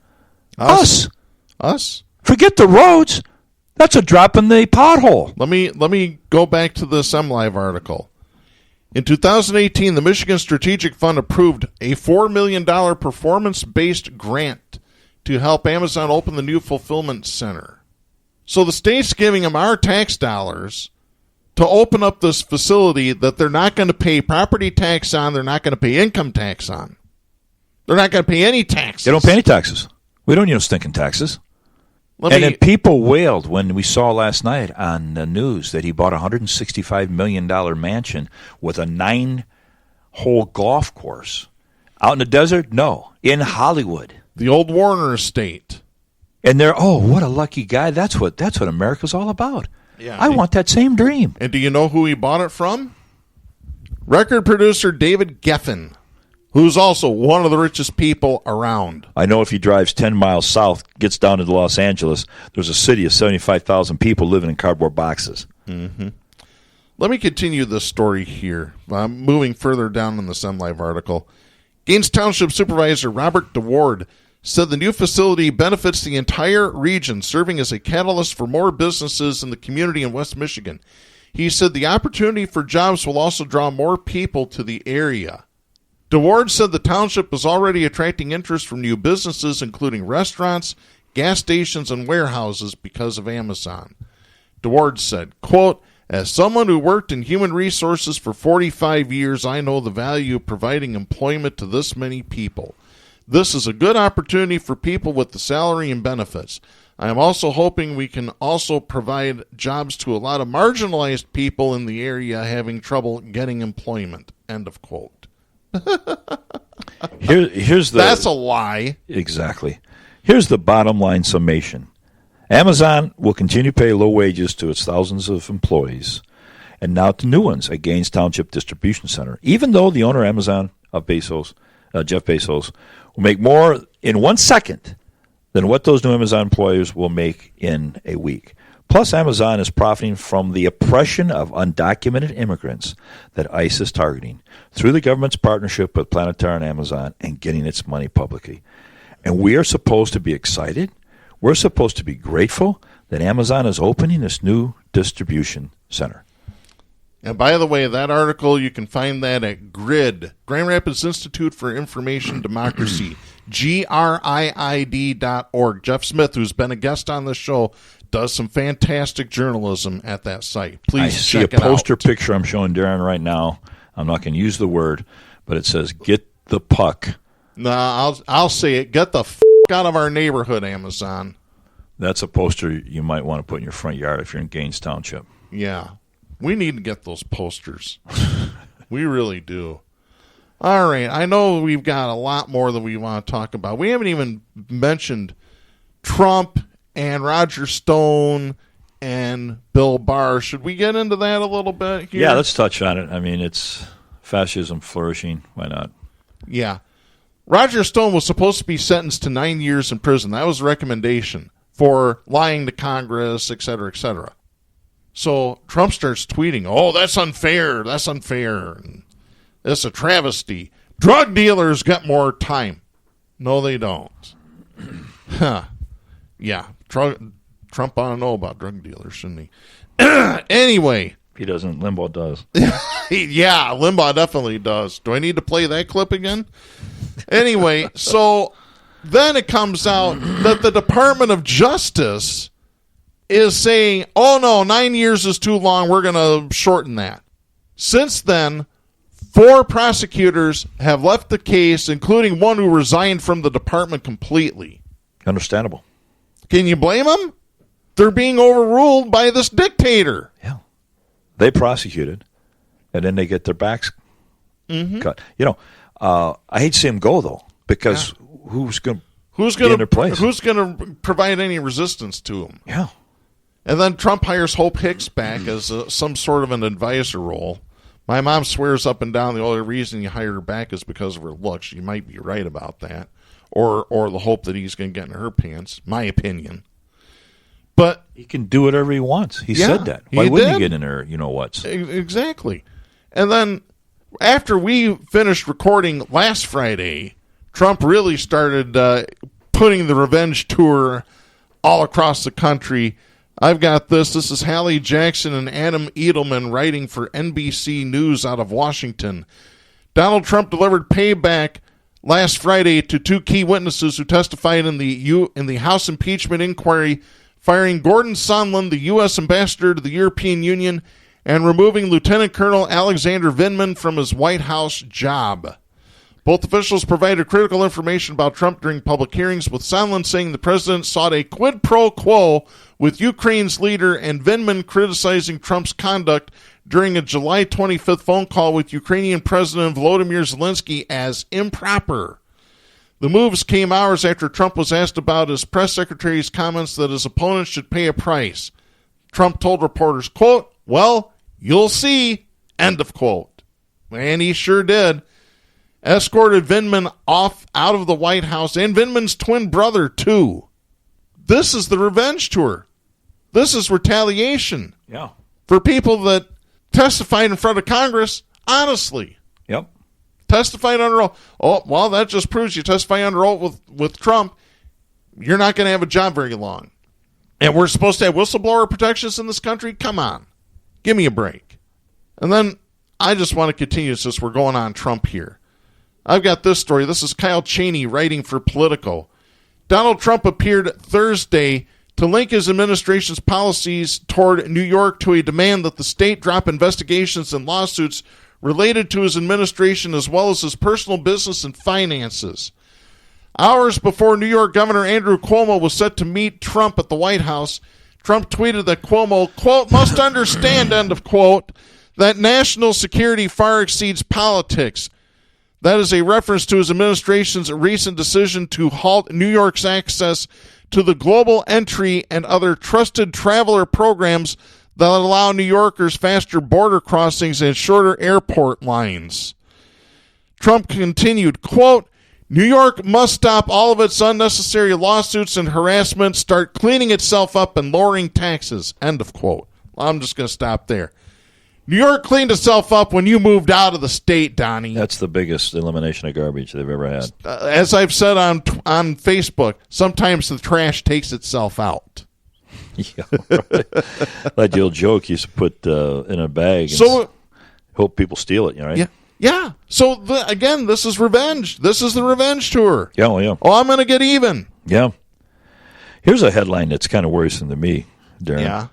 Speaker 3: Us. Forget the roads. That's a drop in the pothole.
Speaker 2: Let me go back to this MLive article. In 2018, the Michigan Strategic Fund approved a $4 million performance-based grant to help Amazon open the new fulfillment center. So the state's giving them our tax dollars to open up this facility that they're not going to pay property tax on, they're not going to pay income tax on. They're not going to pay any taxes.
Speaker 3: They don't pay any taxes. We don't use stinking taxes. Then people wailed when we saw last night on the news that he bought a $165 million mansion with a 9-hole golf course. Out in the desert? No. In Hollywood.
Speaker 2: The old Warner estate.
Speaker 3: And they're, what a lucky guy. That's what America's all about.
Speaker 2: Yeah,
Speaker 3: I want that same dream.
Speaker 2: And do you know who he bought it from? Record producer David Geffen, who's also one of the richest people around.
Speaker 3: I know if he drives 10 miles south, gets down to Los Angeles, there's a city of 75,000 people living in cardboard boxes.
Speaker 2: Mm-hmm. Let me continue this story here. Moving further down in the MLive article. Gaines Township Supervisor Robert DeWard said the new facility benefits the entire region, serving as a catalyst for more businesses in the community in West Michigan. He said the opportunity for jobs will also draw more people to the area. DeWard said the township is already attracting interest from new businesses, including restaurants, gas stations, and warehouses because of Amazon. DeWard said, quote, "As someone who worked in human resources for 45 years, I know the value of providing employment to this many people. This is a good opportunity for people with the salary and benefits. I am also hoping we can also provide jobs to a lot of marginalized people in the area having trouble getting employment." End of quote. That's a lie.
Speaker 3: Exactly. Here's the bottom line summation. Amazon will continue to pay low wages to its thousands of employees, and now to new ones at Gaines Township Distribution Center, even though the owner of Amazon, Jeff Bezos, will make more in 1 second than what those new Amazon employers will make in a week. Plus, Amazon is profiting from the oppression of undocumented immigrants that ICE is targeting through the government's partnership with Planetar and Amazon and getting its money publicly. And we are supposed to be excited. We're supposed to be grateful that Amazon is opening this new distribution center.
Speaker 2: And by the way, that article, you can find that at GRID, Grand Rapids Institute for Information Democracy, GRIID.org. Jeff Smith, who's been a guest on the show, does some fantastic journalism at that site. Please check it out.
Speaker 3: I see a poster picture I'm showing Darren right now. I'm not going to use the word, but it says, "Get the puck."
Speaker 2: No, I'll say it. Get the f*** out of our neighborhood, Amazon.
Speaker 3: That's a poster you might want to put in your front yard if you're in Gaines Township.
Speaker 2: Yeah. We need to get those posters. We really do. All right. I know we've got a lot more that we want to talk about. We haven't even mentioned Trump and Roger Stone and Bill Barr. Should we get into that a little bit here?
Speaker 3: Yeah, let's touch on it. I mean, it's fascism flourishing. Why not?
Speaker 2: Yeah. Roger Stone was supposed to be sentenced to 9 years in prison. That was a recommendation for lying to Congress, et cetera, et cetera. So Trump starts tweeting, "Oh, that's unfair. That's unfair. And it's a travesty. Drug dealers get more time." No, they don't. Huh. Yeah. Trump ought to know about drug dealers, shouldn't he? Anyway.
Speaker 3: He doesn't. Limbaugh does.
Speaker 2: Yeah, Limbaugh definitely does. Do I need to play that clip again? Anyway, so then it comes out that the Department of Justice is saying, "Oh, no, 9 years is too long. We're going to shorten that." Since then, 4 prosecutors have left the case, including one who resigned from the department completely.
Speaker 3: Understandable.
Speaker 2: Can you blame them? They're being overruled by this dictator.
Speaker 3: Yeah. They prosecuted, and then they get their backs cut. You know, I hate to see him go, though, because who's going
Speaker 2: to provide any resistance to him?
Speaker 3: Yeah.
Speaker 2: And then Trump hires Hope Hicks back as some sort of an advisor role. My mom swears up and down the only reason you hired her back is because of her looks. She might be right about that. Or the hope that he's going to get in her pants, my opinion. But
Speaker 3: he can do whatever he wants. He said that. Why wouldn't he get in there, what's?
Speaker 2: Exactly. And then after we finished recording last Friday, Trump really started putting the revenge tour all across the country. I've got this. This is Hallie Jackson and Adam Edelman writing for NBC News out of Washington. Donald Trump delivered payback last Friday to two key witnesses who testified in the House impeachment inquiry, firing Gordon Sondland, the U.S. ambassador to the European Union, and removing Lieutenant Colonel Alexander Vindman from his White House job. Both officials provided critical information about Trump during public hearings, with Sondland saying the president sought a quid pro quo with Ukraine's leader and Vindman criticizing Trump's conduct during a July 25th phone call with Ukrainian President Volodymyr Zelensky as improper. The moves came hours after Trump was asked about his press secretary's comments that his opponents should pay a price. Trump told reporters, quote, "Well, you'll see," end of quote. And he sure did. Escorted Vindman off out of the White House, and Vindman's twin brother, too. This is the revenge tour. This is retaliation.
Speaker 3: Yeah.
Speaker 2: For people that testified in front of Congress, honestly.
Speaker 3: Yep.
Speaker 2: Testified under oath. Oh, well, that just proves you testify under oath with Trump, you're not going to have a job very long. And we're supposed to have whistleblower protections in this country? Come on. Give me a break. And then I just want to continue since we're going on Trump here. I've got this story. This is Kyle Cheney writing for Politico. Donald Trump appeared Thursday to link his administration's policies toward New York to a demand that the state drop investigations and lawsuits related to his administration as well as his personal business and finances. Hours before New York Governor Andrew Cuomo was set to meet Trump at the White House, Trump tweeted that Cuomo, quote, "must understand," end of quote, "that national security far exceeds politics." That is a reference to his administration's recent decision to halt New York's access to the global entry and other trusted traveler programs that allow New Yorkers faster border crossings and shorter airport lines. Trump continued, quote, "New York must stop all of its unnecessary lawsuits and harassment, start cleaning itself up and lowering taxes," end of quote. Well, I'm just going to stop there. New York cleaned itself up when you moved out of the state, Donnie.
Speaker 3: That's the biggest elimination of garbage they've ever had.
Speaker 2: As I've said on Facebook, sometimes the trash takes itself out.
Speaker 3: Yeah, right. Like the old joke you used to put in a bag and hope people steal it, right?
Speaker 2: Yeah. So, again, this is revenge. This is the revenge tour.
Speaker 3: Yeah, well, yeah.
Speaker 2: Oh, I'm going to get even.
Speaker 3: Yeah. Here's a headline that's kind of worrisome to me, Darren.
Speaker 2: Yeah.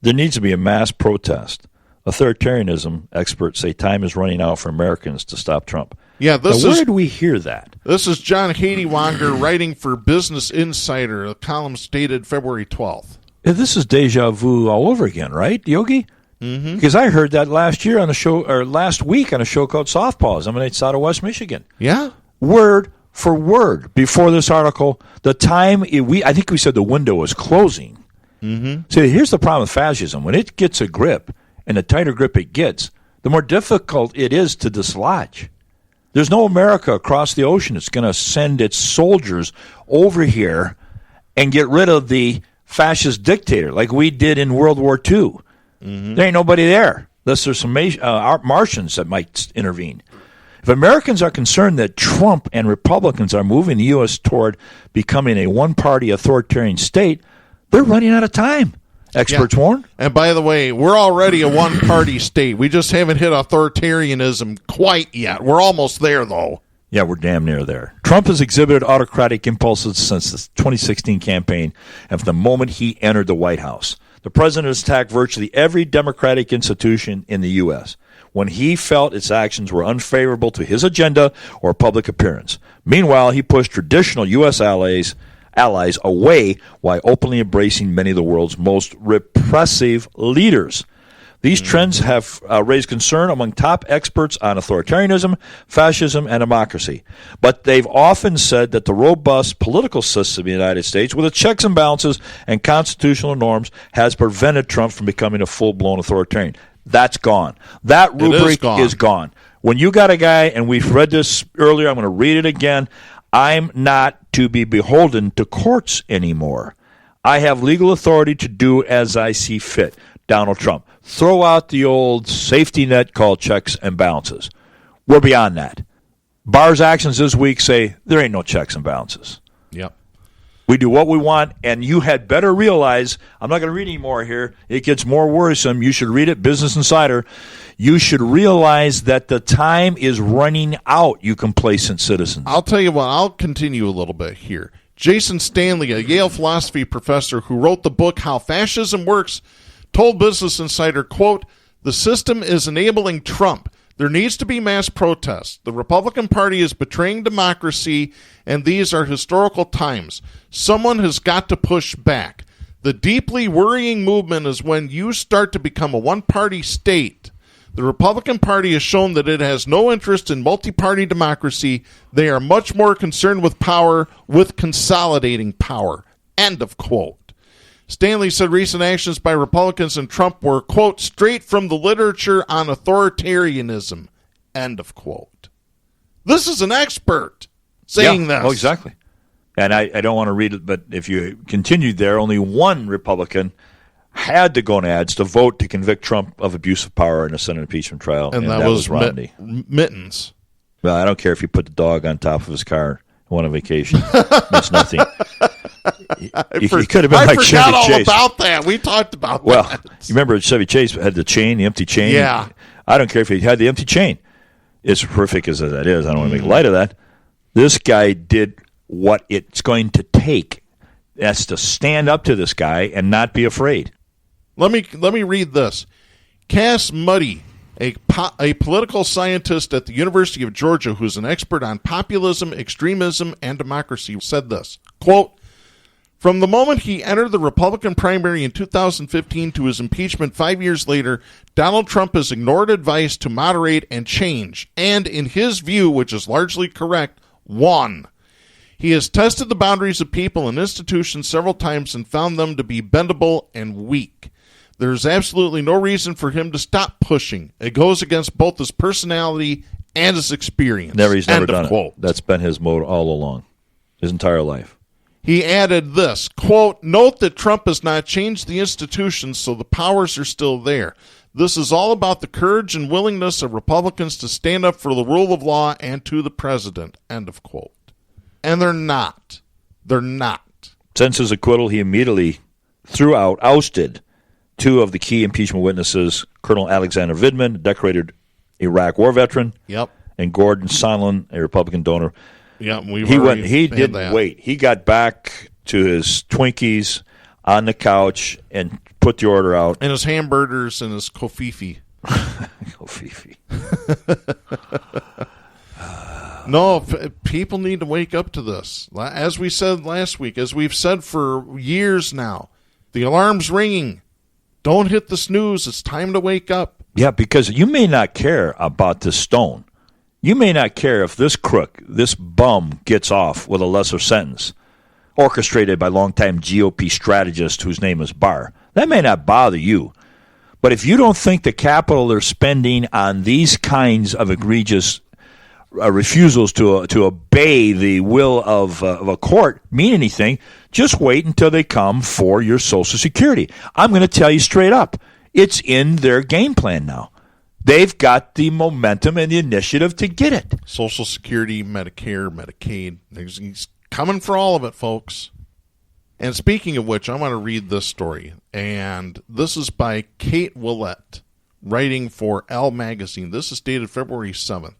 Speaker 3: There needs to be a mass protest. Authoritarianism experts say time is running out for Americans to stop Trump.
Speaker 2: Yeah,
Speaker 3: where did we hear that?
Speaker 2: This is John Hadewanger writing for Business Insider, a column stated February 12th.
Speaker 3: This is deja vu all over again, right, Yogi? Mm-hmm. Because I heard that last year on a show, or last week on a show called Southpaws, emanates out of West Michigan.
Speaker 2: Yeah.
Speaker 3: Word for word before this article, the time I think we said the window was closing. Mm-hmm. See, here's the problem with fascism: when it gets a grip, and the tighter grip it gets, the more difficult it is to dislodge. There's no America across the ocean that's going to send its soldiers over here and get rid of the fascist dictator like we did in World War II. Mm-hmm. There ain't nobody there, unless there's some Martians that might intervene. If Americans are concerned that Trump and Republicans are moving the U.S. toward becoming a one-party authoritarian state, they're running out of time. Experts warn.
Speaker 2: And by the way, we're already a one-party state. We just haven't hit authoritarianism quite yet. We're almost there, though.
Speaker 3: Yeah, we're damn near there. Trump has exhibited autocratic impulses since the 2016 campaign and from the moment he entered the White House. The president has attacked virtually every democratic institution in the U.S. when he felt its actions were unfavorable to his agenda or public appearance. Meanwhile, he pushed traditional U.S. allies away while openly embracing many of the world's most repressive leaders. These trends have raised concern among top experts on authoritarianism, fascism, and democracy. But they've often said that the robust political system of the United States, with its checks and balances and constitutional norms, has prevented Trump from becoming a full-blown authoritarian. That's gone. That rubric is gone. When you got a guy, and we've read this earlier, I'm going to read it again, I'm not to be beholden to courts anymore. I have legal authority to do as I see fit. Donald Trump. Throw out the old safety net called checks and balances. We're beyond that. Barr's actions this week say there ain't no checks and balances.
Speaker 2: Yep.
Speaker 3: We do what we want, and you had better realize, I'm not going to read any more here. It gets more worrisome. You should read it, Business Insider. You should realize that the time is running out, you complacent citizens.
Speaker 2: I'll tell you what, I'll continue a little bit here. Jason Stanley, a Yale philosophy professor who wrote the book How Fascism Works, told Business Insider, quote, "The system is enabling Trump. There needs to be mass protests. The Republican Party is betraying democracy, and these are historical times. Someone has got to push back. The deeply worrying movement is when you start to become a one-party state. The Republican Party has shown that it has no interest in multi-party democracy. They are much more concerned with power, with consolidating power." End of quote. Stanley said recent actions by Republicans and Trump were, quote, "straight from the literature on authoritarianism," end of quote. This is an expert saying this.
Speaker 3: Oh, exactly. And I don't want to read it, but if you continued there, only one Republican had the gonads to vote to convict Trump of abuse of power in a Senate impeachment trial, and that was Romney.
Speaker 2: Mittens.
Speaker 3: Well, I don't care if you put the dog on top of his car and went on vacation. It's nothing. He could have been like Chevy Chase. I forgot all
Speaker 2: about that. We talked about that.
Speaker 3: Well, you remember Chevy Chase had the chain, the empty chain?
Speaker 2: Yeah.
Speaker 3: I don't care if he had the empty chain. As horrific as that is, I don't want to make light of that. This guy did what it's going to take. That's to stand up to this guy and not be afraid.
Speaker 2: Let me read this. Cass Muddy, a political scientist at the University of Georgia who's an expert on populism, extremism, and democracy, said this, quote, "From the moment he entered the Republican primary in 2015 to his impeachment 5 years later, Donald Trump has ignored advice to moderate and change, and in his view, which is largely correct, won. He has tested the boundaries of people and institutions several times and found them to be bendable and weak. There's absolutely no reason for him to stop pushing. It goes against both his personality and his experience."
Speaker 3: He's never done it. That's been his mode all along, his entire life.
Speaker 2: He added this, quote, "Note that Trump has not changed the institutions, so the powers are still there. This is all about the courage and willingness of Republicans to stand up for the rule of law and to the president," end of quote. And they're not. They're not.
Speaker 3: Since his acquittal, he immediately ousted two of the key impeachment witnesses, Colonel Alexander Vindman, a decorated Iraq war veteran, and Gordon Sondland, a Republican donor.
Speaker 2: Yeah,
Speaker 3: he didn't wait. He got back to his Twinkies on the couch and put the order out.
Speaker 2: And his hamburgers and his kofifi.
Speaker 3: Kofifi.
Speaker 2: No, people need to wake up to this. As we said last week, as we've said for years now, the alarm's ringing. Don't hit the snooze. It's time to wake up.
Speaker 3: Yeah, because you may not care about this stone. You may not care if this crook, this bum, gets off with a lesser sentence, orchestrated by longtime GOP strategist whose name is Barr. That may not bother you. But if you don't think the capital they're spending on these kinds of egregious refusals to obey the will of a court mean anything, just wait until they come for your Social Security. I'm going to tell you straight up, it's in their game plan now. They've got the momentum and the initiative to get it.
Speaker 2: Social Security, Medicare, Medicaid. He's coming for all of it, folks. And speaking of which, I want to read this story. And this is by Kate Willett, writing for Elle magazine. This is dated February 7th.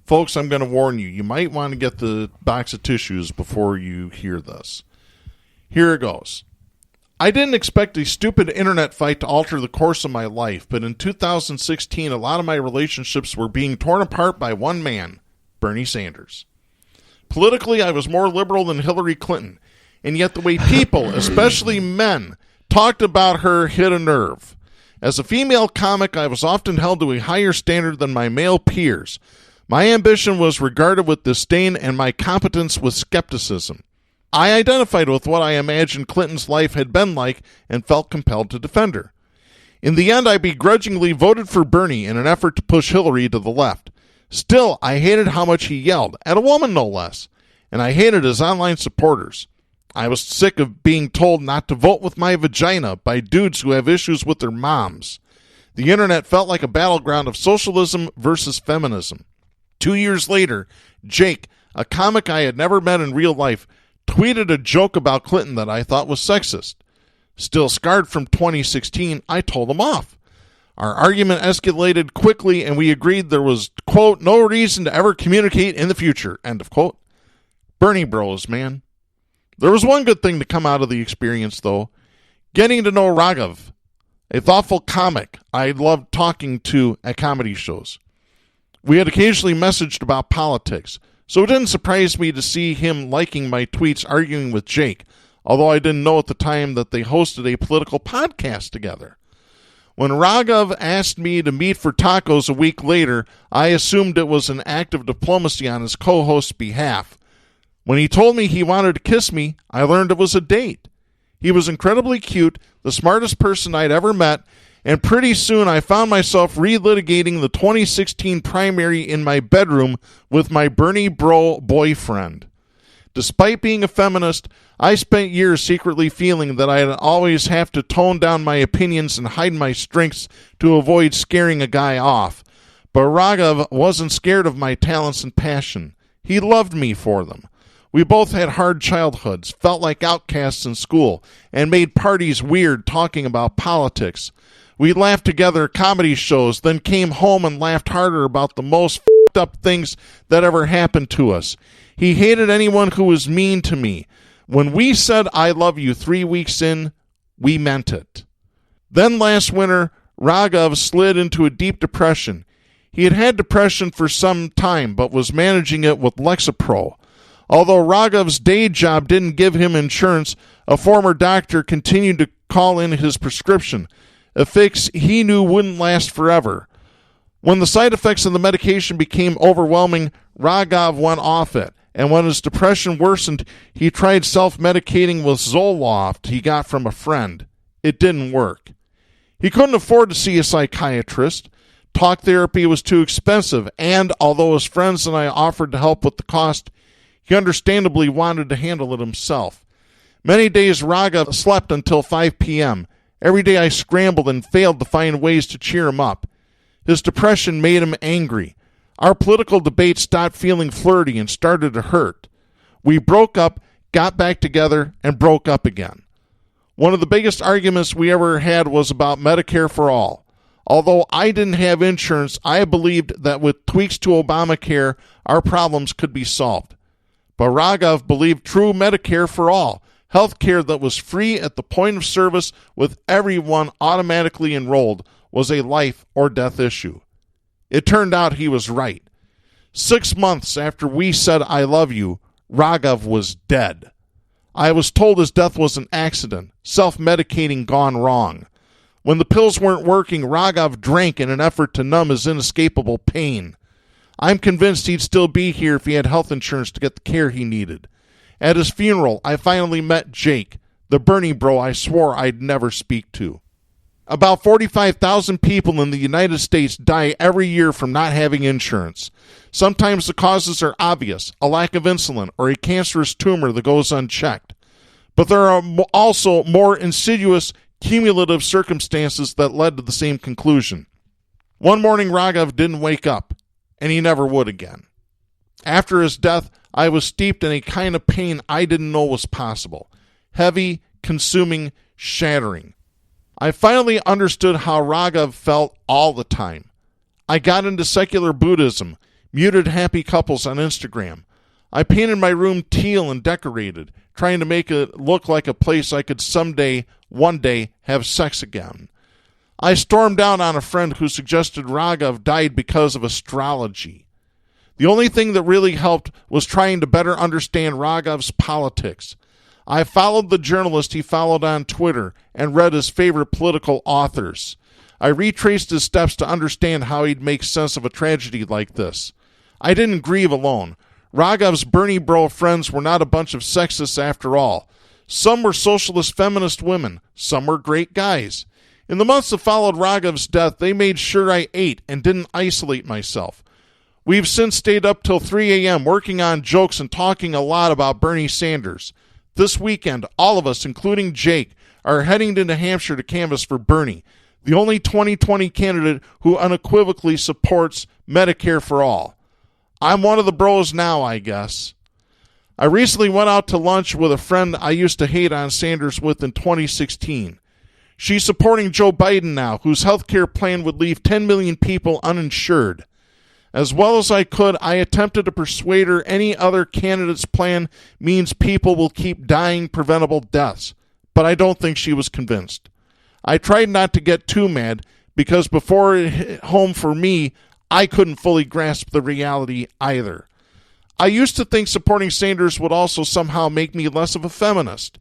Speaker 2: Folks, I'm going to warn you. You might want to get the box of tissues before you hear this. Here it goes. "I didn't expect a stupid internet fight to alter the course of my life, but in 2016, a lot of my relationships were being torn apart by one man, Bernie Sanders. Politically, I was more liberal than Hillary Clinton, and yet the way people, especially men, talked about her hit a nerve. As a female comic, I was often held to a higher standard than my male peers. My ambition was regarded with disdain and my competence with skepticism. I identified with what I imagined Clinton's life had been like and felt compelled to defend her. In the end, I begrudgingly voted for Bernie in an effort to push Hillary to the left. Still, I hated how much he yelled, at a woman no less, and I hated his online supporters. I was sick of being told not to vote with my vagina by dudes who have issues with their moms. The internet felt like a battleground of socialism versus feminism. 2 years later, Jake, a comic I had never met in real life, tweeted a joke about Clinton that I thought was sexist. Still scarred from 2016, I told him off. Our argument escalated quickly, and we agreed there was, quote, no reason to ever communicate in the future, end of quote. Bernie bros, man. There was one good thing to come out of the experience, though. Getting to know Raghav, a thoughtful comic I loved talking to at comedy shows. We had occasionally messaged about politics, so it didn't surprise me to see him liking my tweets arguing with Jake, although I didn't know at the time that they hosted a political podcast together. When Raghav asked me to meet for tacos a week later, I assumed it was an act of diplomacy on his co-host's behalf. When he told me he wanted to kiss me, I learned it was a date. He was incredibly cute, the smartest person I'd ever met, and pretty soon I found myself relitigating the 2016 primary in my bedroom with my Bernie bro boyfriend. Despite being a feminist, I spent years secretly feeling that I'd always have to tone down my opinions and hide my strengths to avoid scaring a guy off. But Raghav wasn't scared of my talents and passion. He loved me for them. We both had hard childhoods, felt like outcasts in school, and made parties weird talking about politics. We laughed together at comedy shows, then came home and laughed harder about the most f***ed up things that ever happened to us. He hated anyone who was mean to me. When we said I love you 3 weeks in, we meant it. Then last winter, Raghav slid into a deep depression. He had had depression for some time, but was managing it with Lexapro. Although Raghav's day job didn't give him insurance, a former doctor continued to call in his prescription, a fix he knew wouldn't last forever. When the side effects of the medication became overwhelming, Raghav went off it, and when his depression worsened, he tried self-medicating with Zoloft he got from a friend. It didn't work. He couldn't afford to see a psychiatrist. Talk therapy was too expensive, and although his friends and I offered to help with the cost, he understandably wanted to handle it himself. Many days Raghav slept until 5 p.m. Every day I scrambled and failed to find ways to cheer him up. His depression made him angry. Our political debate stopped feeling flirty and started to hurt. We broke up, got back together, and broke up again. One of the biggest arguments we ever had was about Medicare for all. Although I didn't have insurance, I believed that with tweaks to Obamacare, our problems could be solved. But Raghav believed true Medicare for all, health care that was free at the point of service with everyone automatically enrolled, was a life or death issue. It turned out he was right. 6 months after we said I love you, Raghav was dead. I was told his death was an accident, self-medicating gone wrong. When the pills weren't working, Raghav drank in an effort to numb his inescapable pain. I'm convinced he'd still be here if he had health insurance to get the care he needed. At his funeral, I finally met Jake, the Bernie bro I swore I'd never speak to. About 45,000 people in the United States die every year from not having insurance. Sometimes the causes are obvious, a lack of insulin or a cancerous tumor that goes unchecked. But there are also more insidious, cumulative circumstances that led to the same conclusion. One morning, Raghav didn't wake up, and he never would again. After his death, I was steeped in a kind of pain I didn't know was possible. Heavy, consuming, shattering. I finally understood how Raghav felt all the time. I got into secular Buddhism, muted happy couples on Instagram. I painted my room teal and decorated, trying to make it look like a place I could one day, have sex again. I stormed out on a friend who suggested Raghav died because of astrology. The only thing that really helped was trying to better understand Raghav's politics. I followed the journalist he followed on Twitter and read his favorite political authors. I retraced his steps to understand how he'd make sense of a tragedy like this. I didn't grieve alone. Raghav's Bernie bro friends were not a bunch of sexists after all. Some were socialist feminist women. Some were great guys. In the months that followed Raghav's death, they made sure I ate and didn't isolate myself. We've since stayed up till 3 a.m. working on jokes and talking a lot about Bernie Sanders. This weekend, all of us, including Jake, are heading into Hampshire to canvass for Bernie, the only 2020 candidate who unequivocally supports Medicare for all. I'm one of the bros now, I guess. I recently went out to lunch with a friend I used to hate on Sanders with in 2016. She's supporting Joe Biden now, whose health care plan would leave 10 million people uninsured. As well as I could, I attempted to persuade her any other candidate's plan means people will keep dying preventable deaths, but I don't think she was convinced. I tried not to get too mad, because before it hit home for me, I couldn't fully grasp the reality either. I used to think supporting Sanders would also somehow make me less of a feminist.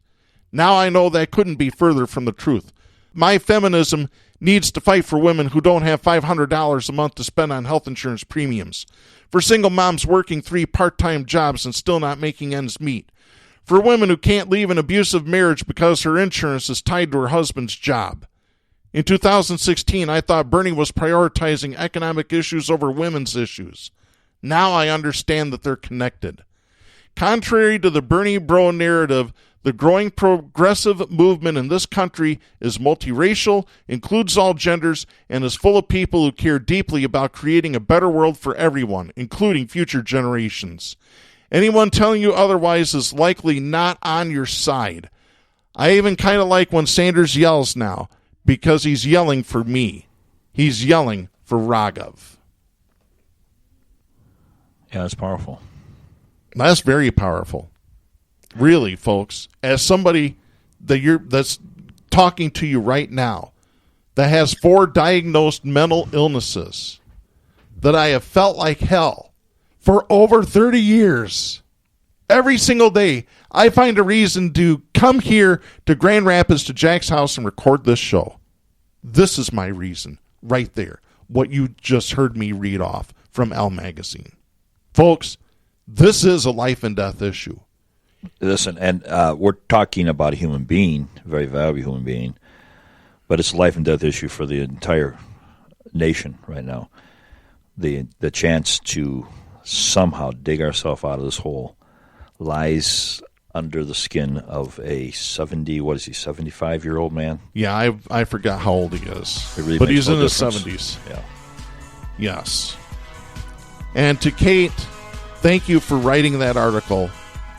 Speaker 2: Now I know that couldn't be further from the truth. My feminism needs to fight for women who don't have $500 a month to spend on health insurance premiums, for single moms working 3 part-time jobs and still not making ends meet, for women who can't leave an abusive marriage because her insurance is tied to her husband's job. In 2016, I thought Bernie was prioritizing economic issues over women's issues. Now I understand that they're connected. Contrary to the Bernie bro narrative, the growing progressive movement in this country is multiracial, includes all genders, and is full of people who care deeply about creating a better world for everyone, including future generations. Anyone telling you otherwise is likely not on your side. I even kind of like when Sanders yells now, because he's yelling for me. He's yelling for Raghav.
Speaker 3: Yeah, that's powerful.
Speaker 2: That's very powerful. Really, folks, as somebody that's talking to you right now, that has 4 diagnosed mental illnesses, that I have felt like hell for over 30 years. Every single day, I find a reason to come here to Grand Rapids to Jack's house and record this show. This is my reason, right there, what you just heard me read off from Elle magazine. Folks, this is a life and death issue.
Speaker 3: Listen, and we're talking about a human being, a very valuable human being, but it's a life and death issue for the entire nation right now. The chance to somehow dig ourselves out of this hole lies under the skin of a 75-year-old man?
Speaker 2: Yeah, I forgot how old he is.
Speaker 3: Really,
Speaker 2: but he's
Speaker 3: no
Speaker 2: in his
Speaker 3: difference.
Speaker 2: 70s.
Speaker 3: Yeah.
Speaker 2: Yes. And to Kate, thank you for writing that article,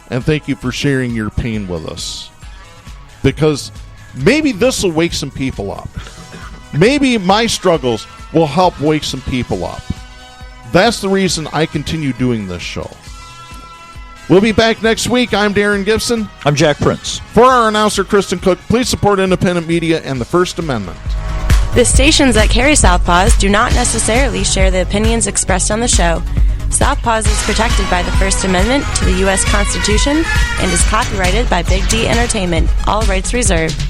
Speaker 2: and thank you for sharing your pain with us. Because maybe this will wake some people up. Maybe my struggles will help wake some people up. That's the reason I continue doing this show. We'll be back next week. I'm Darren Gibson.
Speaker 3: I'm Jack Prince.
Speaker 2: For our announcer, Kristen Cook, please support independent media and the First Amendment.
Speaker 1: The stations that carry Southpaws do not necessarily share the opinions expressed on the show. Southpaws is protected by the First Amendment to the U.S. Constitution and is copyrighted by Big D Entertainment. All rights reserved.